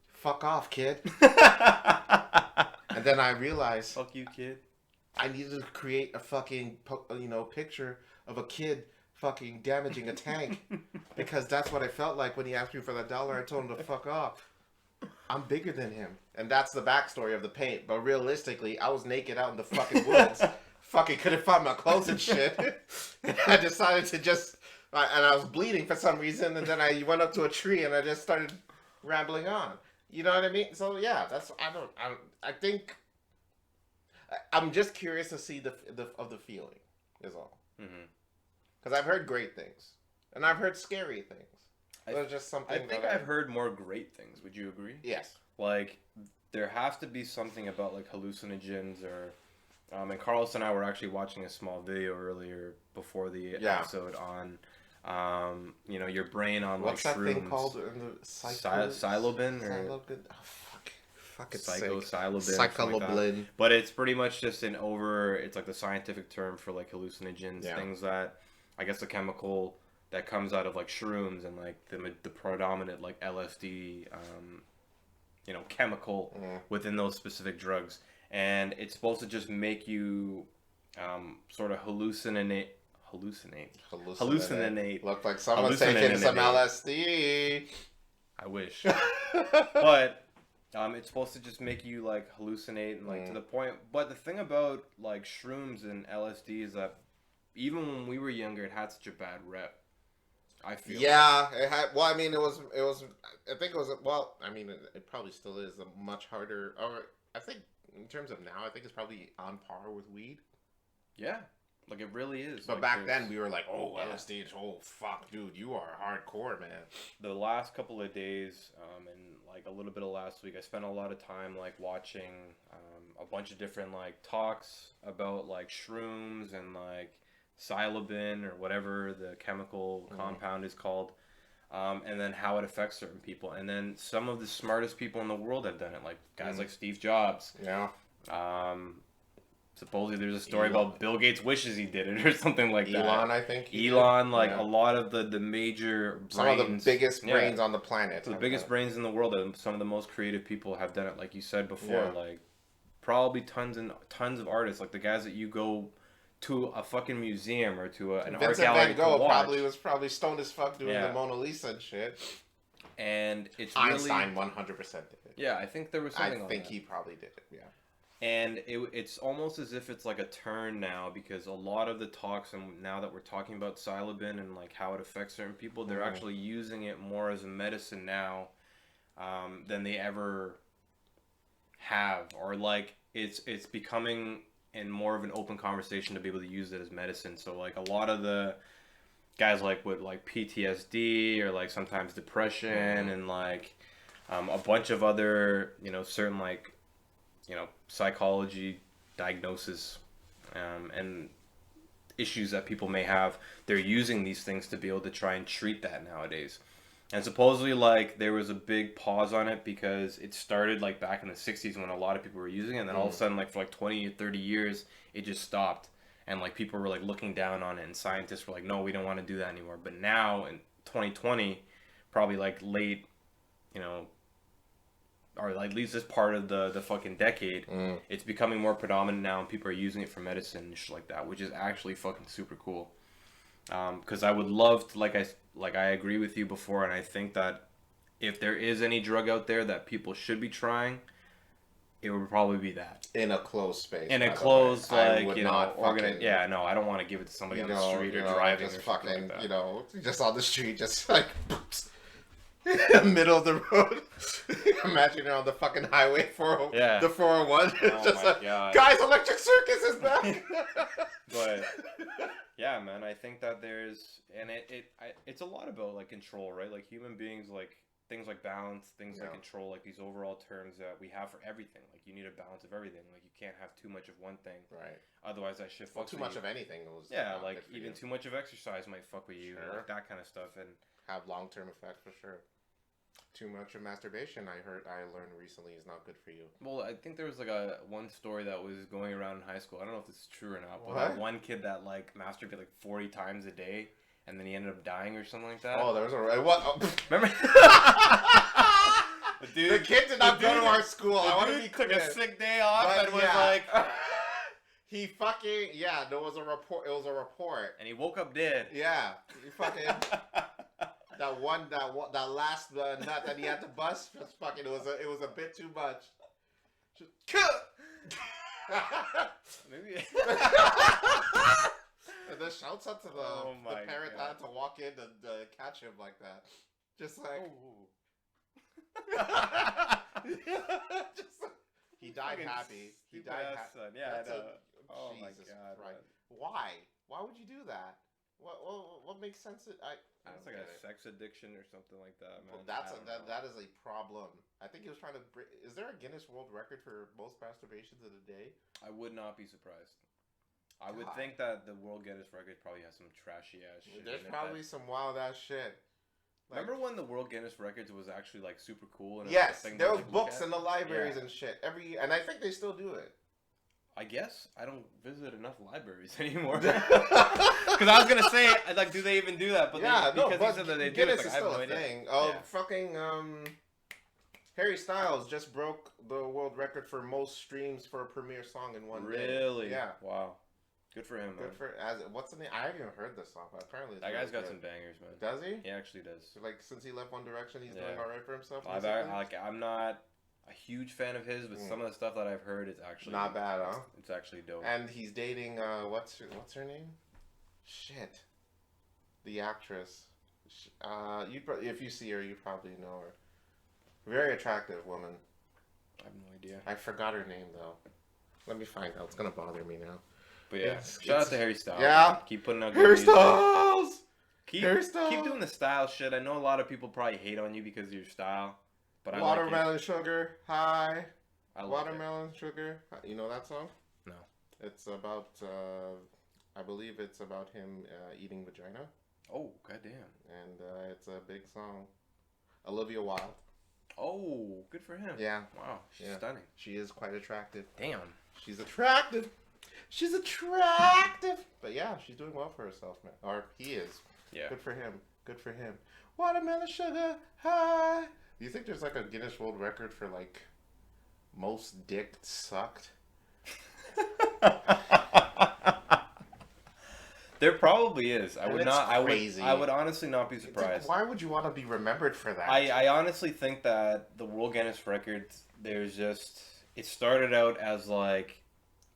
"Fuck off, kid." And then I realized, "Fuck you, kid." I needed to create a fucking, picture of a kid fucking damaging a tank, because that's what I felt like when he asked me for that $1. I told him to fuck off. I'm bigger than him, and that's the backstory of the paint. But realistically, I was naked out in the fucking woods, fucking couldn't find my clothes and shit. And I decided to just, and I was bleeding for some reason, and then I went up to a tree and I just started rambling on. You know what I mean? So yeah, I think I'm just curious to see the feeling is all. Because I've heard great things, and I've heard scary things. There's just something. I think I've heard more great things. Would you agree? Yes. Like, there has to be something about like hallucinogens or, and Carlos and I were actually watching a small video earlier before the episode on, your brain on what's like shrooms. What's that thing called? Psilocybin or fucking psychopsilocybin. Psycholoblin. But it's pretty much just it's like the scientific term for like hallucinogens, things that, I guess, the chemical that comes out of like shrooms and like the predominant like LSD, chemical within those specific drugs, and it's supposed to just make you sort of hallucinate. Looked like someone's taking some LSD. I wish, but it's supposed to just make you like hallucinate and like to the point. But the thing about like shrooms and LSD is that even when we were younger, it had such a bad rep. I feel. Yeah, it had. Well, I mean, it was. I think it was. Well, I mean, it probably still is a much harder. Or I think in terms of now, I think it's probably on par with weed. Yeah, like it really is. But like, back then, we were like, "Oh, LSD! Oh, fuck, dude, you are hardcore, man." The last couple of days, and like a little bit of last week, I spent a lot of time like watching a bunch of different like talks about like shrooms and like psilocybin or whatever the chemical compound is called, and then how it affects certain people. And then some of the smartest people in the world have done it, like guys like Steve Jobs. Yeah. Supposedly there's a story about Bill Gates wishes he did it or something like that. Elon, I think. Elon, like a lot of the major brains. Some of the biggest brains on the planet. The biggest brains in the world, and some of the most creative people have done it, like you said before. Like probably tons and tons of artists, like the guys that you go to a fucking museum or to an art gallery Van Gogh to watch. was probably stoned as fuck doing the Mona Lisa and shit. And it's Einstein 100% did it. Yeah, I think there was something on that. I think he probably did it, yeah. And it's almost as if it's like a turn now, because a lot of the talks, and now that we're talking about psilocybin and like how it affects certain people, they're actually using it more as a medicine now than they ever have. Or like it's becoming in more of an open conversation to be able to use it as medicine. So like a lot of the guys like with like PTSD or like sometimes depression and like a bunch of other, certain like, psychology diagnosis and issues that people may have, they're using these things to be able to try and treat that nowadays. And supposedly, like, there was a big pause on it because it started, like, back in the 60s when a lot of people were using it, and then all of a sudden, like, for, like, 20 or 30 years, it just stopped. And, like, people were, like, looking down on it, and scientists were like, no, we don't want to do that anymore. But now, in 2020, probably, like, late, or like, at least this part of the fucking decade, it's becoming more predominant now, and people are using it for medicine and shit like that, which is actually fucking super cool. Because I would love to, like I agree with you before, and I think that if there is any drug out there that people should be trying, it would probably be that. In a closed space. In a closed, like, organized. Yeah, no, I don't want to give it to somebody on the street or driving just or fucking, something like that. Just on the street, just like, middle of the road. Imagine you're on the fucking highway the 401. Oh just my God. Guys, Electric Circus is back. But yeah, man, I think that there's, and it's a lot about like control, right? Like human beings, like things like balance, things like control, like these overall terms that we have for everything. Like you need a balance of everything. Like you can't have too much of one thing. Right. Otherwise that shit fucks too much of anything was like even too much of exercise might fuck with you. Like that kind of stuff and have long-term effects for sure. Too much of masturbation, I learned recently, is not good for you. Well, I think there was like one story that was going around in high school. I don't know if this is true or not, but that one kid that like masturbated like 40 times a day, and then he ended up dying or something like that. Oh, there was what? Oh. Remember? The kid did not go to our school. I want to be clear. Took a sick day off and was like. He fucking there was a report. It was a report, and he woke up dead. Yeah, he fucking. That last nut that he had to bust was fucking. It was a bit too much. Maybe. And then shouts out to the parent that had to walk in and catch him like that. Just like. Just like, he died happy. He died happy. Yeah. Oh my God. Right. Why? Why would you do that? What makes sense? It's like a sex addiction or something like that, man. Well, that is a problem. I think he was trying to. Is there a Guinness World Record for most masturbations in a day? I would not be surprised. I would think that the World Guinness Record probably has some trashy ass shit. There's probably some wild ass shit. Like, remember when the World Guinness Records was actually like super cool? And yes, there was books in the libraries and shit. And I think they still do it. I guess I don't visit enough libraries anymore. Because I was gonna say, like, do they even do that? But because they Guinness do it, is still a thing. Fucking Harry Styles just broke the world record for most streams for a premiere song in one day. Really? Yeah. Wow. Good for him, man. What's the name? I haven't even heard this song, but apparently that guy's got some bangers, man. Does he? He actually does. So, like, since he left One Direction, he's doing all right for himself. I'm not a huge fan of his, but some of the stuff that I've heard is actually not bad, huh? It's actually dope. And he's dating what's her name? Shit, the actress. If you see her, you probably know her. Very attractive woman. I have no idea. I forgot her name though. Let me find out. It's gonna bother me now. But yeah, shout out to Harry Styles. Yeah, man. Keep putting out good music. Styles. Keep doing the style shit. I know a lot of people probably hate on you because of your style. But Watermelon Sugar, hi. Watermelon Sugar. You know that song? No. It's about, I believe it's about him eating vagina. Oh, goddamn. And it's a big song. Olivia Wilde. Oh, good for him. Yeah. Wow, she's stunning. She is quite attractive. Damn. She's attractive. She's attractive. But yeah, she's doing well for herself, man. Or he is. Yeah. Good for him. Good for him. Watermelon Sugar, hi. Do you think there's like a Guinness World Record for like most dick sucked? There probably is. I Crazy. I would honestly not be surprised. Like, why would you want to be remembered for that? I honestly think that the World Guinness Records, it started out as like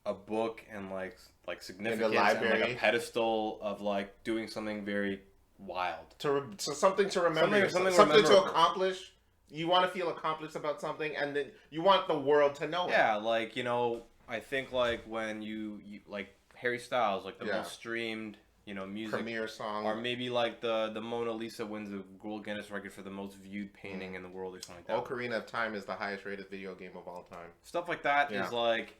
a book and like significance and like a pedestal of like doing something very wild. Something to remember. Something to accomplish. You want to feel accomplished about something, and then you want the world to know it. Yeah, like, I think like when you like Harry Styles, like the most streamed, music premiere song, or maybe like the Mona Lisa wins the World Guinness Record for the most viewed painting in the world or something like that. Ocarina of Time is the highest rated video game of all time. Stuff like that is like,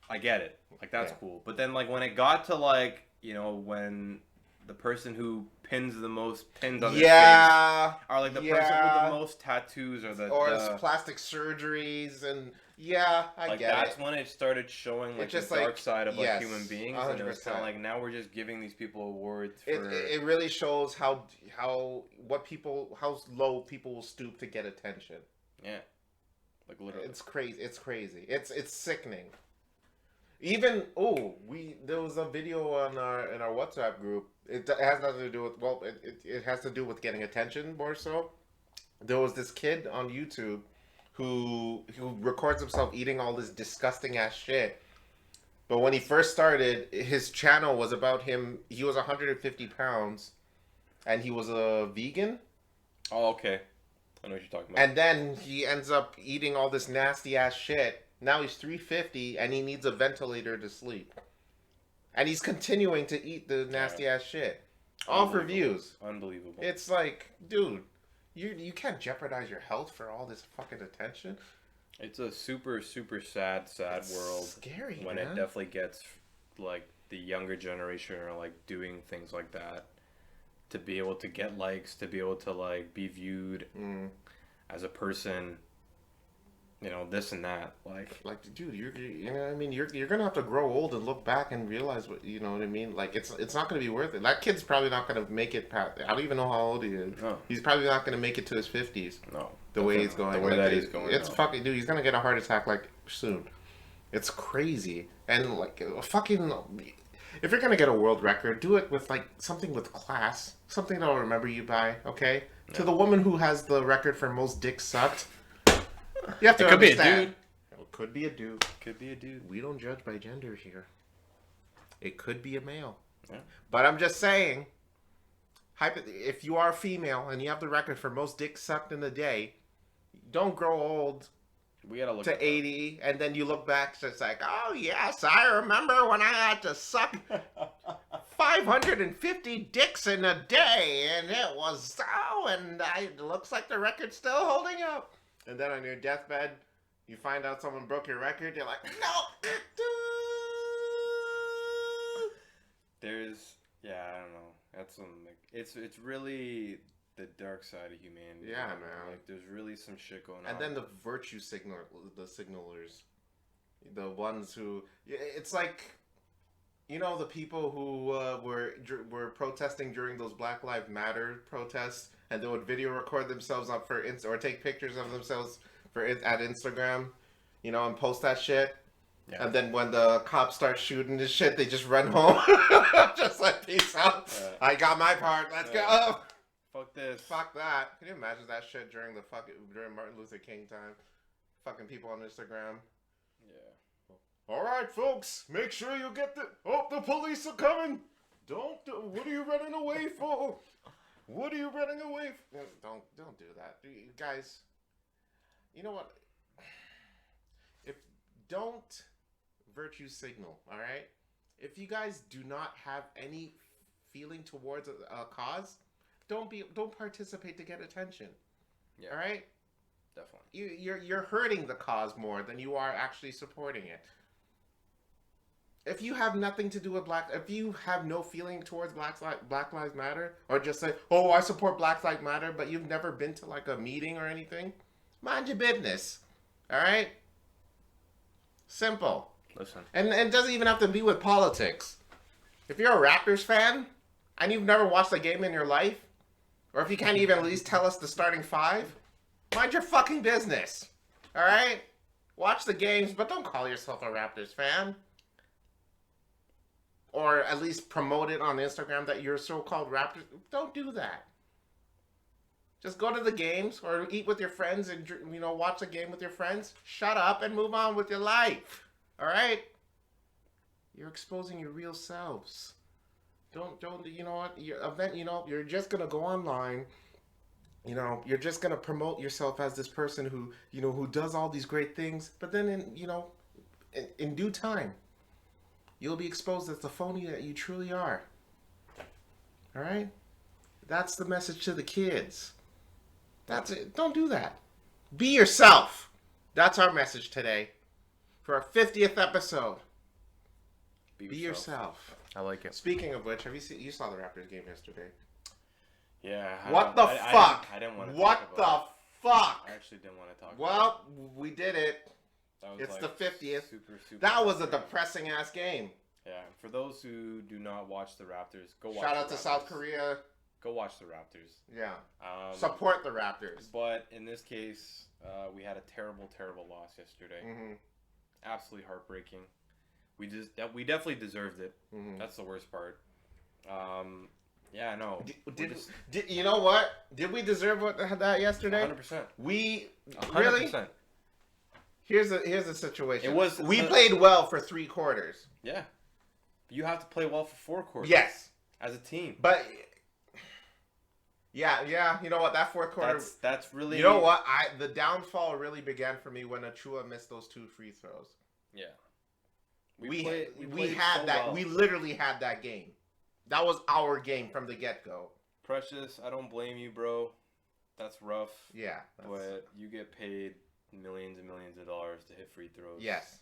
I get it, like that's cool. But then like when it got to like when the person who pins the most pins on their face are like the person with the most tattoos or the plastic surgeries and I get it. That's when it started showing like the dark side of like human beings, 100%. And it was kind of like now we're just giving these people awards for. It really shows how low people will stoop to get attention. Yeah, like literally, it's crazy. It's crazy. It's sickening. Even there was a video in our WhatsApp group. It has nothing to do with it has to do with getting attention more so. There was this kid on YouTube who records himself eating all this disgusting ass shit. But when he first started, his channel was about him. He was 150 pounds, and he was a vegan. Oh, okay. I know what you're talking about. And then he ends up eating all this nasty ass shit. Now he's 350 and he needs a ventilator to sleep. And he's continuing to eat the nasty ass shit. All for views. Unbelievable. It's like, dude, You can't jeopardize your health for all this fucking attention. It's a super, super sad world. Scary, when man. It definitely gets like the younger generation are like doing things like that to be able to get likes, to be able to like be viewed as a person. You know, this and that, like, dude, you know what I mean? You're gonna have to grow old and look back and realize what, you know what I mean? Like, it's not gonna be worth it. That kid's probably not gonna make it past. I don't even know how old he is. No. He's probably not gonna make it to his 50s. No, the way he's going, the way that he's going, it's fucking, dude. He's gonna get a heart attack like soon. It's crazy, and like fucking. If you're gonna get a world record, do it with like something with class, something that'll remember you by. Okay, yeah. To the woman who has the record for most dicks sucked. You have to understand. Be a dude. It could be a dude. Could be a dude. We don't judge by gender here. It could be a male. Yeah. But I'm just saying, if you are a female and you have the record for most dicks sucked in a day, don't grow old we gotta look to 80 and then you look back and it's like, oh yes, I remember when I had to suck 550 dicks in a day and it was it looks like the record's still holding up. And then on your deathbed, you find out someone broke your record. You're like, no. I don't know. That's like it's really the dark side of humanity. Yeah, man. Like there's really some shit going on. And then the virtue signalers, the ones who, it's like, you know, the people who were protesting during those Black Lives Matter protests. And they would video record themselves up for or take pictures of themselves at Instagram, you know, and post that shit. Yeah. And then when the cops start shooting this shit, they just run home, just like peace out. I got my part. Let's go. Fuck this. Fuck that. Can you imagine that shit during Martin Luther King time? Fucking people on Instagram. Yeah. All right, folks, make sure you get the police are coming. What are you running away for? What are you running away from? Don't do that. You guys, you know what? Don't virtue signal, all right? If you guys do not have any feeling towards a cause, don't participate to get attention. Yeah. All right? Definitely. You're hurting the cause more than you are actually supporting it. If you have nothing to do with if you have no feeling towards Black Lives Matter, or just say, oh, I support Black Lives Matter, but you've never been to like a meeting or anything, mind your business. All right? Simple. Listen. And it doesn't even have to be with politics. If you're a Raptors fan, and you've never watched a game in your life, or if you can't even at least tell us the starting five, mind your fucking business. All right? Watch the games, but don't call yourself a Raptors fan. Or at least promote it on Instagram that you're so-called Raptors. Don't do that. Just go to the games or eat with your friends and, you know, watch the game with your friends. Shut up and move on with your life. All right? You're exposing your real selves. Don't, you know what? You're just going to go online. You know, you're just going to promote yourself as this person who, you know, who does all these great things. But then, in due time, you'll be exposed as the phony that you truly are. All right? That's the message to the kids. That's it. Don't do that. Be yourself. That's our message today. For our 50th episode. Be yourself. I like it. Speaking of which, you saw the Raptors game yesterday. Yeah. What the fuck? I didn't want to What the fuck? I actually didn't want to talk about it. Well, we did it. It's the 50th. Super that was a depressing ass game. Yeah. For those who do not watch the Raptors, go watch. Shout out to South Korea. Go watch the Raptors. Yeah. Support the Raptors. But in this case, we had a terrible, terrible loss yesterday. Mm-hmm. Absolutely heartbreaking. We definitely deserved it. Mm-hmm. That's the worst part. Yeah, no. Did you know what? Did we deserve that yesterday? 100%. We 100%. Really? Here's the situation. We played well for 3 quarters. Yeah. You have to play well for 4 quarters. Yes. As a team. But yeah. You know what? That 4th quarter. That's really. You know what? The downfall really began for me when Achua missed those 2 free throws. Yeah. We had so that. Well. We literally had that game. That was our game from the get-go. Precious, I don't blame you, bro. That's rough. Yeah. But you get paid millions and millions of dollars to hit free throws. Yes.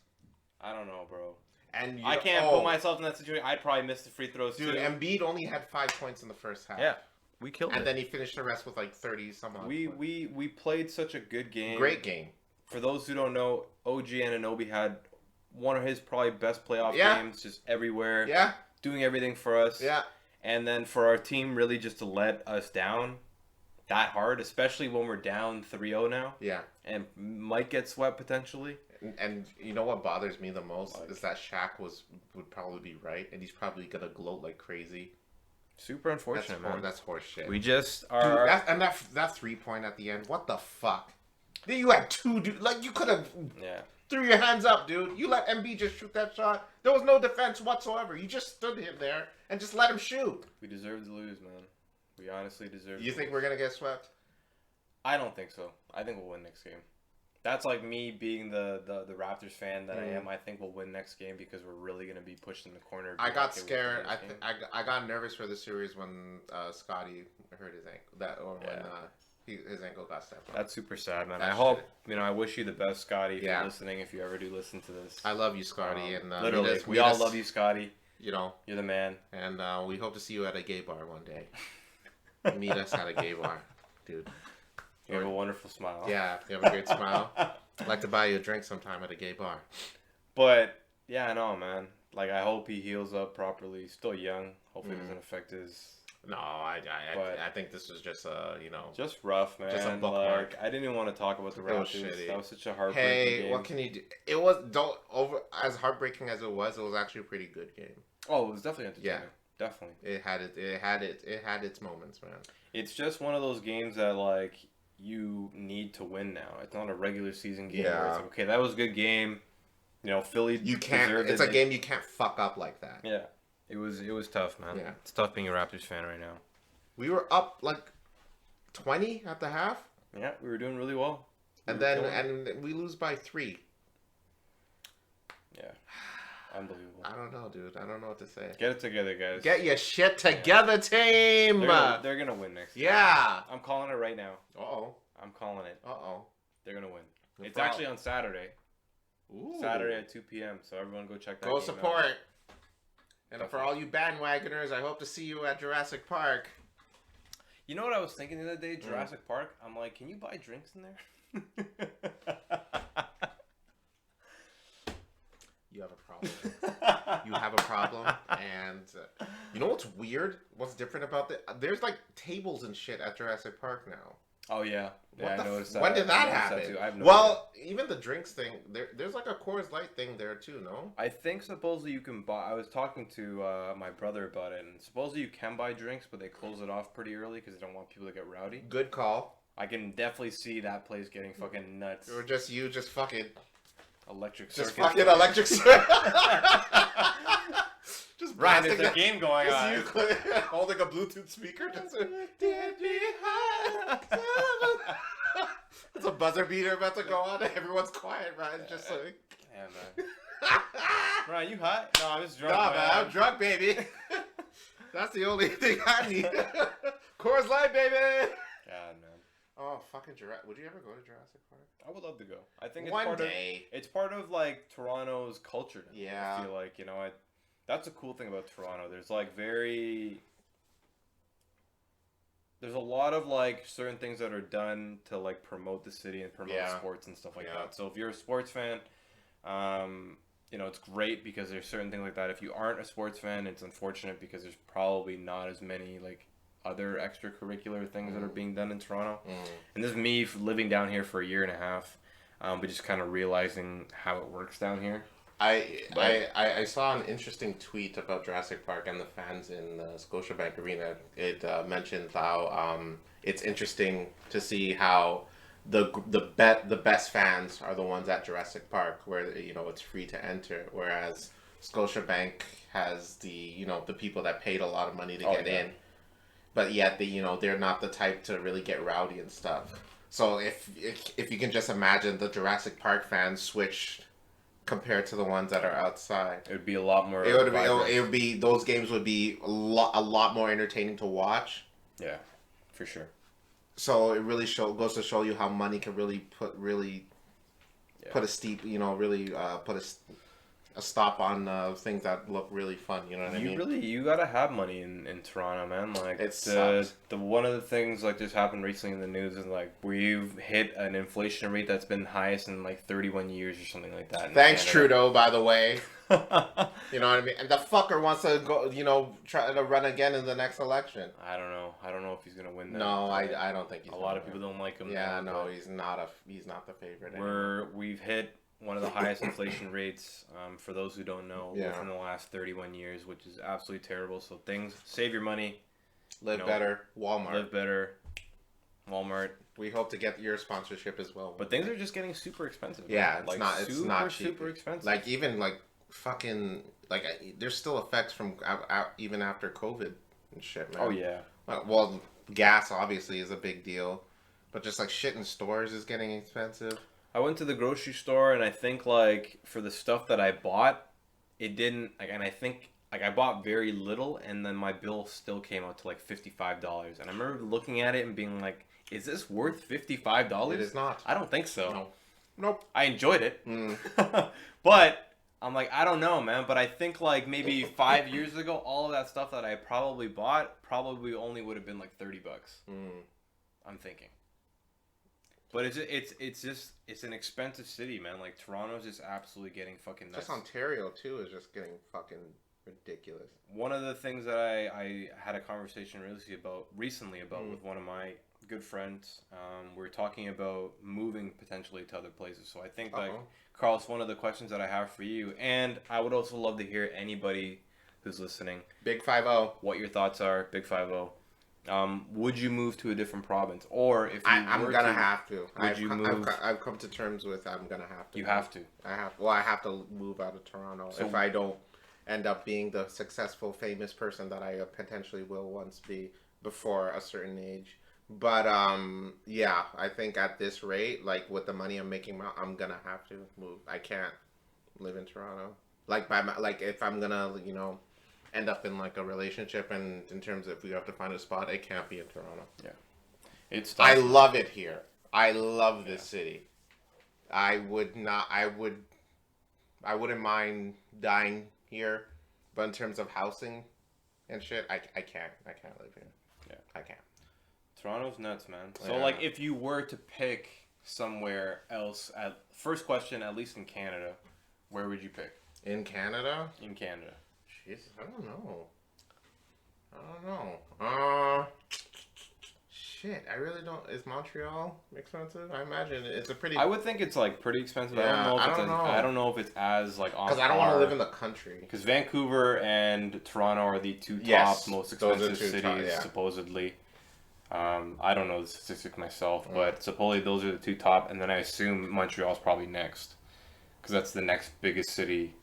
I don't know, bro. And I can't put myself in that situation. I'd probably miss the free throws too. Dude, Embiid only had 5 points in the first half. Yeah. We killed it. And then he finished the rest with like 30 some odd. We played such a good game. Great game. For those who don't know, OG Anunoby had one of his probably best playoff games, just everywhere. Yeah. Doing everything for us. Yeah. And then for our team really just to let us down that hard, especially when we're down 3-0 now. Yeah. And might get swept potentially. And you know what bothers me the most is that Shaq would probably be right, and he's probably gonna gloat like crazy. Super unfortunate, man. That's horse shit. We just are. Dude, that 3-point at the end. What the fuck? Then you had 2 dude. Like you could have. Yeah. Threw your hands up, dude. You let MB just shoot that shot. There was no defense whatsoever. You just stood him there and just let him shoot. We deserve to lose, man. We honestly deserve. You think we're gonna get swept? I don't think so. I think we'll win next game. That's like me being the Raptors fan that I am. I think we'll win next game because we're really going to be pushed in the corner. I got scared. I got nervous for the series when Scotty hurt his ankle. When his ankle got stepped on. That's super sad, man. I hope, I wish you the best, Scotty, if you're listening, if you ever do listen to this. I love you, Scotty. And literally, we all love you, Scotty. You know. You're the man. And we hope to see you at a gay bar one day. Meet us at a gay bar, dude. You have a wonderful smile. Yeah, you have a great smile. I'd like to buy you a drink sometime at a gay bar. But, yeah, I know, man. Like, I hope he heals up properly. He's still young. Hopefully it doesn't affect his... No, I think this was just, Just rough, man. Just a bookmark. Like, I didn't even want to talk about the Raptors. That was such a heartbreaking game. Hey, what can you do? It was, as heartbreaking as it was actually a pretty good game. Oh, it was definitely entertaining. Yeah. Definitely. It had its moments, man. It's just one of those games that, like... You need to win now. It's not a regular season game. Yeah. Where it's like, okay, that was a good game. Philly. You can't. It's a game you can't fuck up like that. Yeah, it was tough, man. Yeah, it's tough being a Raptors fan right now. We were up like 20 at the half. Yeah, we were doing really well. And we lose by 3. Yeah. Unbelievable. I don't know, dude. I don't know what to say. Get it together, guys. Get your shit together, team. They're gonna win next game. Yeah. I'm calling it right now. Uh-oh. I'm calling it. Uh-oh. They're gonna win. It's actually on Saturday. Ooh. Saturday at 2 p.m. So everyone go check that Go game support. out. And for all you bandwagoners, I hope to see you at Jurassic Park. You know what I was thinking the other day? Jurassic Park. I'm like, can you buy drinks in there? You have a problem. You have a problem. And you know what's weird? What's different about there's like tables and shit at Jurassic Park now. Oh, yeah. I noticed that. When did that happen? I have no idea. Even the drinks thing, there's like a Coors Light thing there too, no? I think supposedly you can buy... I was talking to my brother about it, and supposedly you can buy drinks, but they close it off pretty early because they don't want people to get rowdy. Good call. I can definitely see that place getting fucking nuts. Or just fucking... Electric Circus. Just fucking Electric Circus. Just Ryan, there's a game going on. You holding a Bluetooth speaker. Just There's a buzzer beater about to go on and everyone's quiet. Ryan's just like... Yeah, man. Ryan, you hot? No, I'm just drunk. Nah, man. I'm drunk, baby. That's the only thing I need. Coors Light, baby. God, man. Oh, fucking Jurassic. Would you ever go to Jurassic Park? I would love to go. I think it's part of like Toronto's culture. Yeah. I feel like, that's a cool thing about Toronto. There's like there's a lot of like certain things that are done to like promote the city and promote sports and stuff like that. So if you're a sports fan, it's great because there's certain things like that. If you aren't a sports fan, it's unfortunate because there's probably not as many like other extracurricular things that are being done in Toronto. And this is me living down here for a year and a half, but just kind of realizing how it works down here. I saw an interesting tweet about Jurassic Park and the fans in Scotiabank Arena. It mentioned how it's interesting to see how the best fans are the ones at Jurassic Park, where it's free to enter, whereas Scotiabank has the people that paid a lot of money to get in. But yet, they're not the type to really get rowdy and stuff. So if you can just imagine the Jurassic Park fans switched compared to the ones that are outside, it would be a lot more. Those games would be a lot more entertaining to watch. Yeah, for sure. So it really goes to show you how money can really put a steep, really put a stop on things that look really fun. You know what I mean? You gotta have money in Toronto, man. Like the one of the things like just happened recently in the news is like we've hit an inflation rate that's been highest in like 31 years or something like that. Thanks, Trudeau, by the way. You know what I mean? And the fucker wants to go, try to run again in the next election. I don't know. I don't know if he's gonna win that. No, I don't think he's. A lot of people don't like him. Yeah, no, he's not the favorite. We've hit one of the highest inflation rates, for those who don't know, within the last 31 years, which is absolutely terrible. So save your money. Live better. Walmart. Live better. Walmart. We hope to get your sponsorship as well. But things are just getting super expensive. Yeah, it's not cheap. Super expensive. Like even like fucking like there's still effects from even after COVID and shit, man. Oh yeah. Well, gas obviously is a big deal, but just like shit in stores is getting expensive. I went to the grocery store and I think like for the stuff that I bought, it didn't like, and I think like I bought very little and then my bill still came out to like $55. And I remember looking at it and being like, is this worth $55? It is not. I don't think so. No. Nope. I enjoyed it. But I'm like, I don't know, man. But I think like maybe 5 years ago, all of that stuff that I probably bought probably only would have been like $30. I'm thinking. But it's an expensive city, man. Like Toronto's just absolutely getting fucking nuts. Just Ontario too is just getting fucking ridiculous. One of the things that I had a conversation recently about with one of my good friends, we were talking about moving potentially to other places. So I think like Carlos, one of the questions that I have for you, and I would also love to hear anybody who's listening. Big 5-0. What your thoughts are? Big 5-0. Would you move to a different province, or if you I'm gonna have to. Would you move? I've come to terms with I'm gonna have to. You have to. I have to move out of Toronto if I don't end up being the successful, famous person that I potentially will once be before a certain age. But yeah, I think at this rate, like with the money I'm making, I'm gonna have to move. I can't live in Toronto. Like if I'm gonna end up in like a relationship, and in terms of if we have to find a spot, it can't be in Toronto. Yeah, I love it here. I love this city. I wouldn't mind dying here, but in terms of housing and shit, I can't live here. Yeah, I can't. Toronto's nuts, man. So like, if you were to pick somewhere else, first question, at least in Canada, where would you pick? In Canada? In Canada. Jesus, I don't know. Shit, I really don't. Is Montreal expensive? I imagine it's a pretty. I would think it's like pretty expensive. Yeah, I don't know if it's as like because I don't want to live in the country. Because Vancouver and Toronto are the two top most expensive cities, supposedly. I don't know the statistics myself, but supposedly those are the two top, and then I assume Montreal's probably next, because that's the next biggest city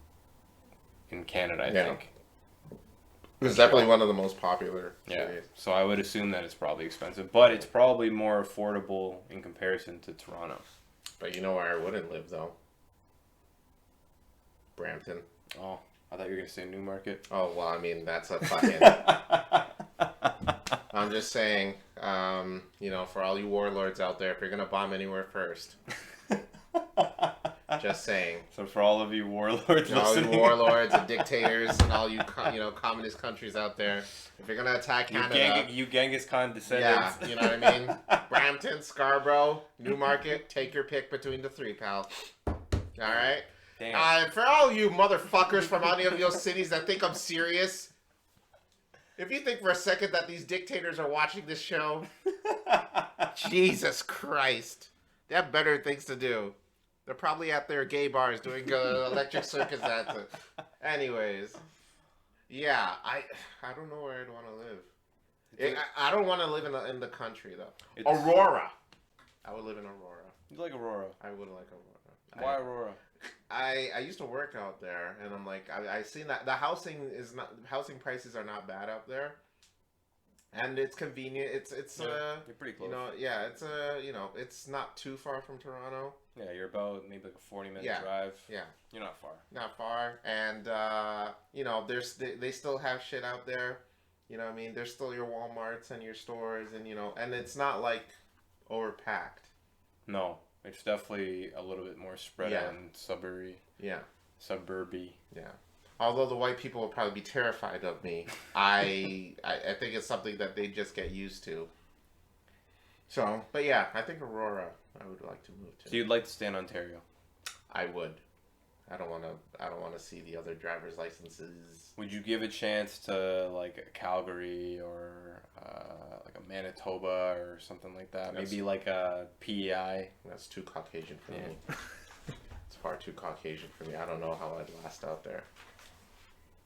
in Canada, I think. It's definitely one of the most popular cities. So I would assume that it's probably expensive, but it's probably more affordable in comparison to Toronto. But you know where I wouldn't live, though? Brampton. Oh, I thought you were going to say Newmarket. Oh, well, I mean, that's a fucking... I'm just saying, for all you warlords out there, if you're going to bomb anywhere first... Just saying. So for all of you warlords, all you warlords and dictators and all you communist countries out there, if you're gonna attack Canada, you Genghis Khan descendants, you know what I mean. Brampton, Scarborough, Newmarket, take your pick between the three, pal. All right. Damn. For all you motherfuckers from any of those cities that think I'm serious, if you think for a second that these dictators are watching this show, Jesus Christ, they have better things to do. They're probably at their gay bars doing Electric Circus dances. Anyways, yeah, I don't know where I'd want to live. I don't want to live in the country though. Aurora. I would live in Aurora. You like Aurora? I would like Aurora. Why Aurora? I used to work out there, and I'm like, I seen that the housing prices are not bad out there. And it's convenient. It's you're pretty close. It's not too far from Toronto. Yeah, you're about maybe like a 40-minute drive. Yeah. You're not far. Not far. And they still have shit out there. You know what I mean? There's still your Walmarts and your stores, and and it's not like overpacked. No, it's definitely a little bit more spread out and suburby. Yeah. Suburby. Yeah. Although the white people will probably be terrified of me, I think it's something that they just get used to. So, but yeah, I think Aurora, I would like to move to. So you'd like to stay in Ontario? I would. I don't want to see the other driver's licenses. Would you give a chance to like Calgary or like a Manitoba or something like that? Maybe like a PEI? That's too Caucasian for me. It's far too Caucasian for me. I don't know how I'd last out there.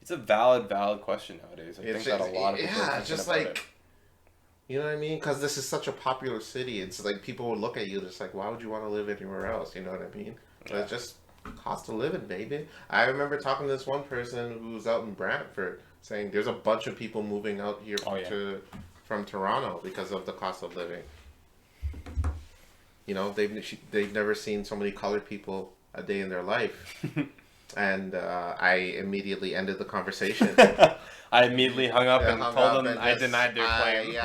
It's a valid question nowadays. I think that a lot of people are just like it. You know what I mean? Because this is such a popular city. It's like people would look at you just like, why would you want to live anywhere else? You know what I mean? Yeah. It's just cost of living, baby. I remember talking to this one person who was out in Brantford saying there's a bunch of people moving out here from Toronto because of the cost of living. You know, they've never seen so many colored people a day in their life. And I immediately ended the conversation. I immediately hung up and told them I denied their claim.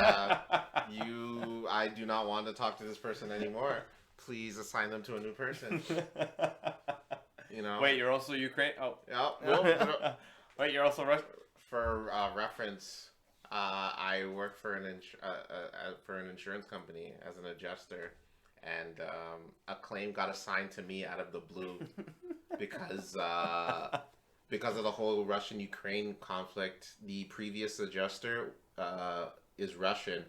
I do not want to talk to this person anymore. Please assign them to a new person. You know. Wait, you're also Ukraine? Oh. Yeah. Wait, you're also Russian? For reference, I work for an insurance company as an adjuster, and a claim got assigned to me out of the blue because of the whole Russian-Ukraine conflict. The previous adjuster is Russian,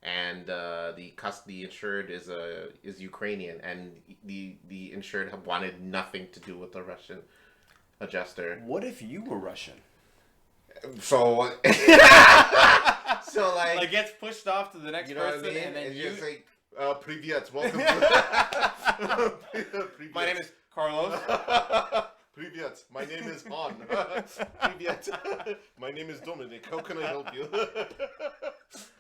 and the insured is Ukrainian, and the insured wanted nothing to do with the Russian adjuster. What if you were Russian? So like gets pushed off to the next person, what I mean? And then you say, "Привет, welcome." My name is Carlos. Привет, my name is Han. Привет, my name is Dominic. How can I help you?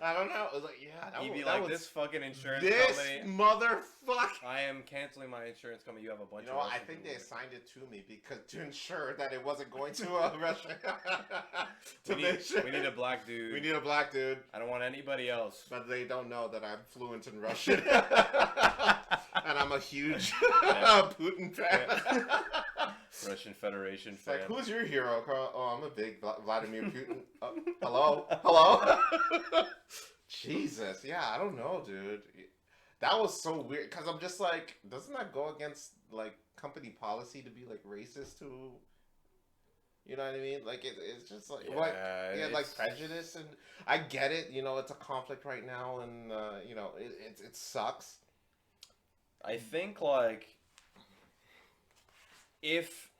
I don't know. It was like, He'd be like, this fucking insurance company. This motherfucker. I am canceling my insurance company. You have a bunch of. I think they assigned it to me because to ensure that it wasn't going to Russia. We need a black dude. We need a black dude. I don't want anybody else. But they don't know that I'm fluent in Russian. And I'm a huge Putin fan. Russian Federation fan. Like, who's your hero, Carl? Oh, I'm a big Vladimir Putin. Hello. Jesus, yeah, I don't know, dude. That was so weird because I'm just like, doesn't that go against like company policy to be like racist to? You know what I mean? Like it's just like like prejudice, and I get it. You know, it's a conflict right now, and it sucks. I think like. If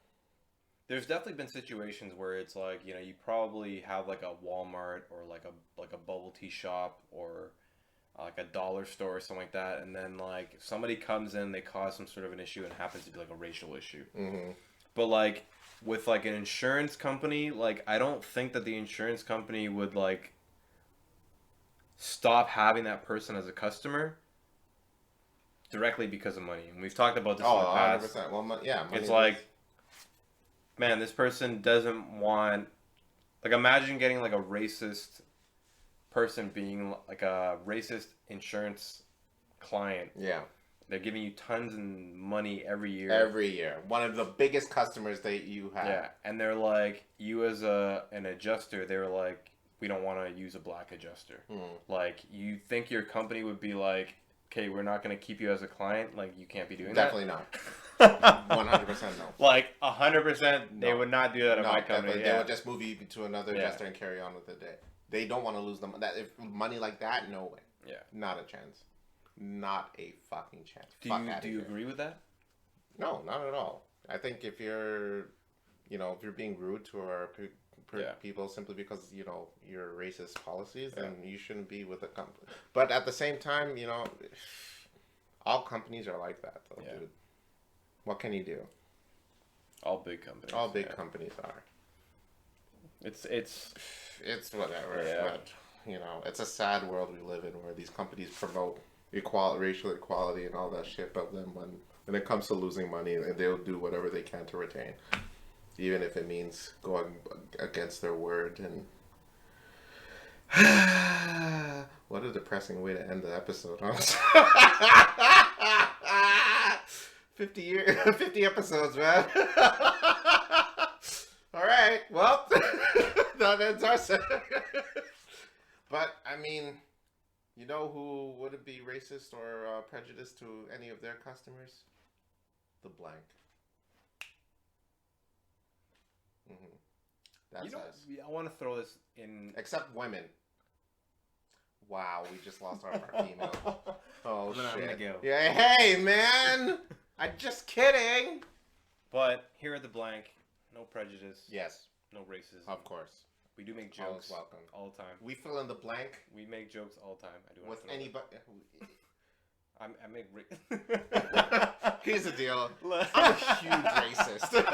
there's definitely been situations where it's like, you probably have like a Walmart or like a bubble tea shop or like a dollar store or something like that, and then like if somebody comes in, they cause some sort of an issue and it happens to be like a racial issue. Mm-hmm. But like with like an insurance company, like I don't think that the insurance company would like stop having that person as a customer. Directly because of money, and we've talked about this in the past. 100%. Well, money it's like, man, this person doesn't want. Like, imagine getting like a racist person being like a racist insurance client. Yeah, they're giving you tons of money every year. Every year, one of the biggest customers that you have. Yeah, and they're like, you as an adjuster, they were like, we don't want to use a black adjuster. Like, you think your company would be like, okay, we're not going to keep you as a client. Like, you can't be doing Definitely that. Definitely not. 100% no. Like, 100% they would not do that in my company. They would just move you to another adjuster and carry on with the day. They don't want to lose them. If money like that, no way. Yeah. Not a chance. Not a fucking chance. Do you agree with that? No, not at all. I think if you're being rude to our people simply because your racist policies, then you shouldn't be with a company. But at the same time, all companies are like that, though, dude. What can you do? All big companies. All big companies are. It's whatever. Yeah. But, it's a sad world we live in where these companies promote racial equality and all that shit, but then when it comes to losing money, they'll do whatever they can to retain. Even if it means going against their word and What a depressing way to end the episode, huh? 50 episodes, man. All right, well, that ends our set. But, I mean, you know who wouldn't be racist or prejudiced to any of their customers? The blank. Mm-hmm. That's us. I want to throw this in... Except women. Wow, we just lost our female. Oh, shit. I'm gonna go. Yeah, hey, man! I'm just kidding! But here at the blank, no prejudice. Yes. No racism. Of course. We do make jokes welcome. all the time. We fill in the blank. We make jokes all the time. I do. With anybody. I make. Here's the deal. I'm a huge racist.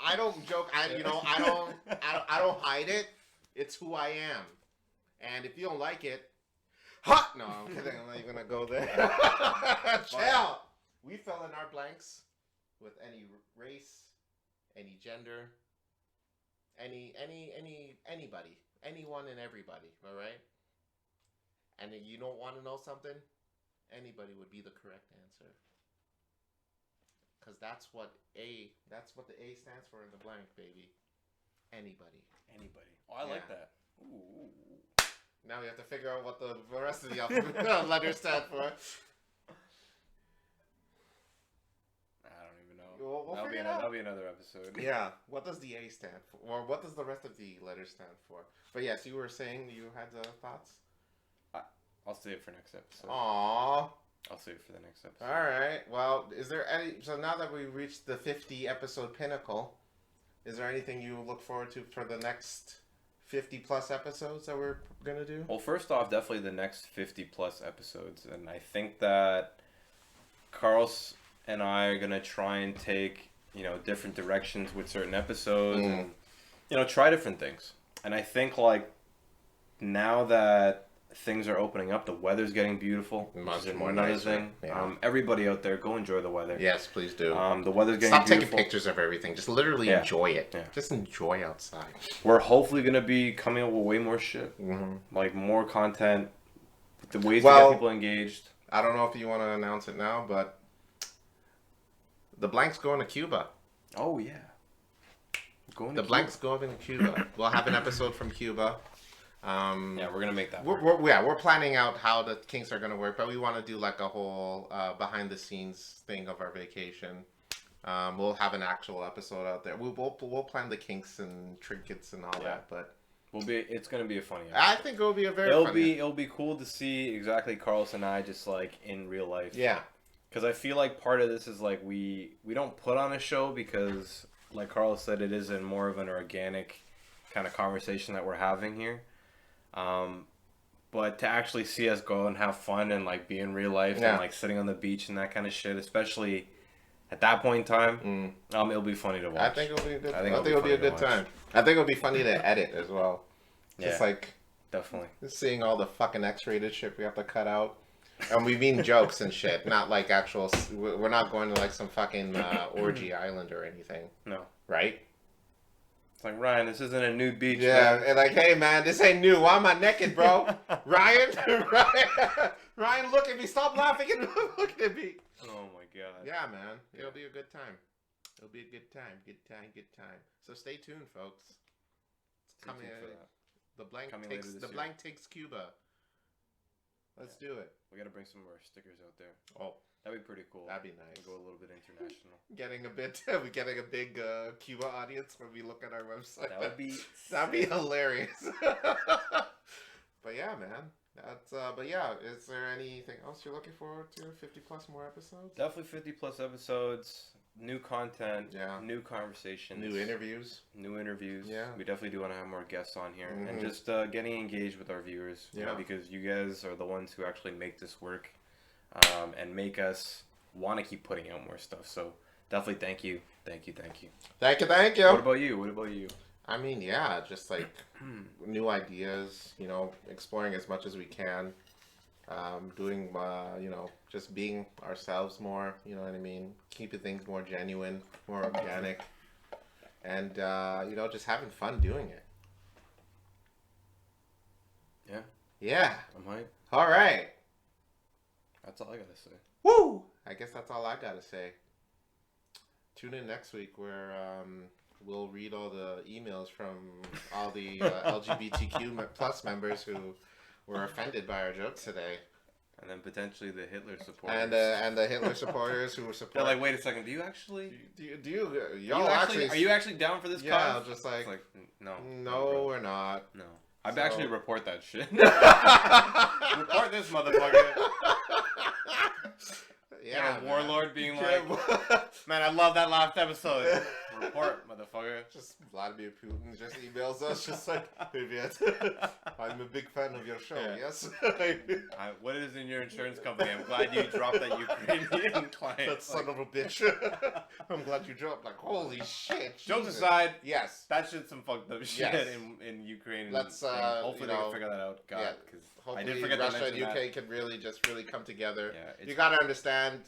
I don't joke. I don't hide it. It's who I am. And if you don't like it, ha! No, I'm kidding. I'm not even gonna go there. Chill. We fill in our blanks with any race, any gender, anybody, anyone and everybody. All right. And if you don't want to know something, anybody would be the correct answer. Because that's what the A stands for in the blank, baby. Anybody. Oh, I like that. Ooh. Now we have to figure out what the rest of the alphabet letters stand for. I don't even know. We'll that'll be another episode. Yeah. What does the A stand for? Or what does the rest of the letters stand for? But yes, you were saying you had thoughts? I'll save it for next episode. Aww. I'll save it for the next episode. All right. Well, is there any... So now that we reached the 50 episode pinnacle, is there anything you look forward to for the next 50 plus episodes that we're going to do? Well, first off, definitely the next 50 plus episodes. And I think that Carlos and I are going to try and take, different directions with certain episodes and, try different things. And I think, now that things are opening up, the weather's getting beautiful, which is more another thing. Yeah. Everybody out there, go enjoy the weather. Yes, please do. The weather's getting Stop beautiful. Taking pictures of everything. Just literally enjoy it. Yeah. Just enjoy outside. We're hopefully going to be coming up with way more shit. Mm-hmm. More content. The ways to get people engaged. I don't know if you want to announce it now, but the blank's going to Cuba. Oh, yeah. The blank's going to Cuba. We'll have an episode from Cuba. We're gonna make that. We're planning out how the kinks are gonna work, but we want to do a whole behind the scenes thing of our vacation. We'll have an actual episode out there. We'll plan the kinks and trinkets and all that, but it's gonna be a funny episode. I think it'll be a very it'll be cool to see exactly Carlos and I just in real life. Yeah, because I feel like part of this is we don't put on a show because like Carlos said, it is more of an organic kind of conversation that we're having here. But to actually see us go and have fun and be in real life and sitting on the beach and that kind of shit, especially at that point in time, it'll be funny to watch. I think it'll be a good. I think it'll be a good time. I think it'll be funny to edit as well. Just definitely seeing all the fucking X-rated shit we have to cut out, and we mean jokes and shit, not actual. We're not going to some fucking orgy island or anything. No, right? It's Ryan, this isn't a nude beach. Yeah, man. And hey, man, this ain't new. Why am I naked, bro? Ryan, look at me. Stop laughing and look at me. Oh, my God. Yeah, man. It'll be a good time. It'll be a good time. Good time. So stay tuned, folks. It's coming. The blank takes Cuba. Let's do it. We got to bring some of our stickers out there. Oh. That'd be pretty cool. That'd be nice. We'll go a little bit international. We're getting a big Cuba audience when we look at our website. That'd be hilarious. But yeah, man. That's but yeah, is there anything else you're looking forward to? 50 plus more episodes? Definitely 50 plus episodes. New content. Yeah. New conversations. New interviews. Yeah. We definitely do want to have more guests on here and just getting engaged with our viewers. Yeah. Because you guys are the ones who actually make this work. And make us want to keep putting out more stuff. So definitely thank you. Thank you. What about you? I mean, yeah, just new ideas, exploring as much as we can, doing, just being ourselves more, you know what I mean? Keeping things more genuine, more organic, and, just having fun doing it. Yeah. Yeah. I'm hype. All right. That's all I gotta say. Woo! I guess that's all I gotta say. Tune in next week where we'll read all the emails from all the LGBTQ plus members who were offended by our jokes today. And then potentially the Hitler supporters. And the Hitler supporters who were supporting. They're like, wait a second, do you actually? Y'all actually? Are you actually down for this? Yeah, cause? just like no. No, we're not. No. I'd actually report that shit. Report this motherfucker. Yeah, warlord being like, man, I love that last episode. Report, motherfucker. Just Vladimir Putin just emails us, just like, I'm a big fan of your show, yes? What is in your insurance company? I'm glad you dropped that Ukrainian client. That son of a bitch. I'm glad you dropped, like, holy shit. Jokes aside, yes. That shit's some fucked up shit in Ukraine. Let's, hopefully they can figure that out. God, because I did forget Russia to mention and UK that. can really come together. Yeah, you gotta understand,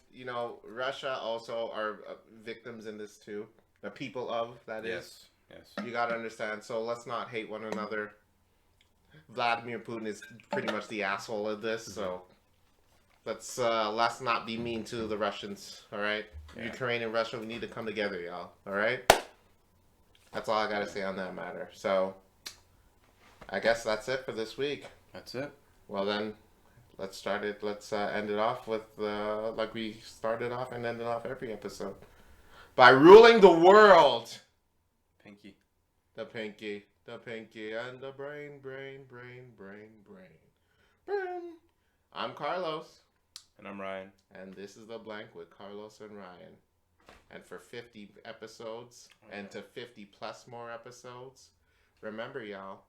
Russia also are victims in this too. The people of, that is. Yes. You gotta understand. So let's not hate one another. Vladimir Putin is pretty much the asshole of this, so let's not be mean to the Russians, alright? Yeah. Ukraine and Russia, we need to come together, y'all. Alright? That's all I gotta say on that matter. So I guess that's it for this week. That's it. Well then, let's end it off with like we started off and ended off every episode. By ruling the world. Pinky. The pinky, and the brain. I'm Carlos. And I'm Ryan. And this is The Blank with Carlos and Ryan. And for 50 episodes, and to 50 plus more episodes, remember, y'all,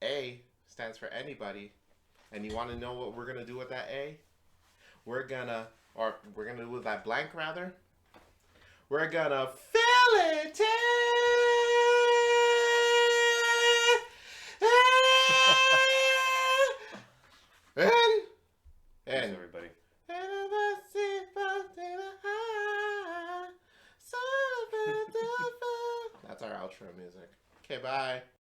A stands for anybody. And you want to know what we're going to do with that A? We're going to do with that blank, rather. We're going to fill it in. Thanks, everybody. That's our outro music. Okay, bye.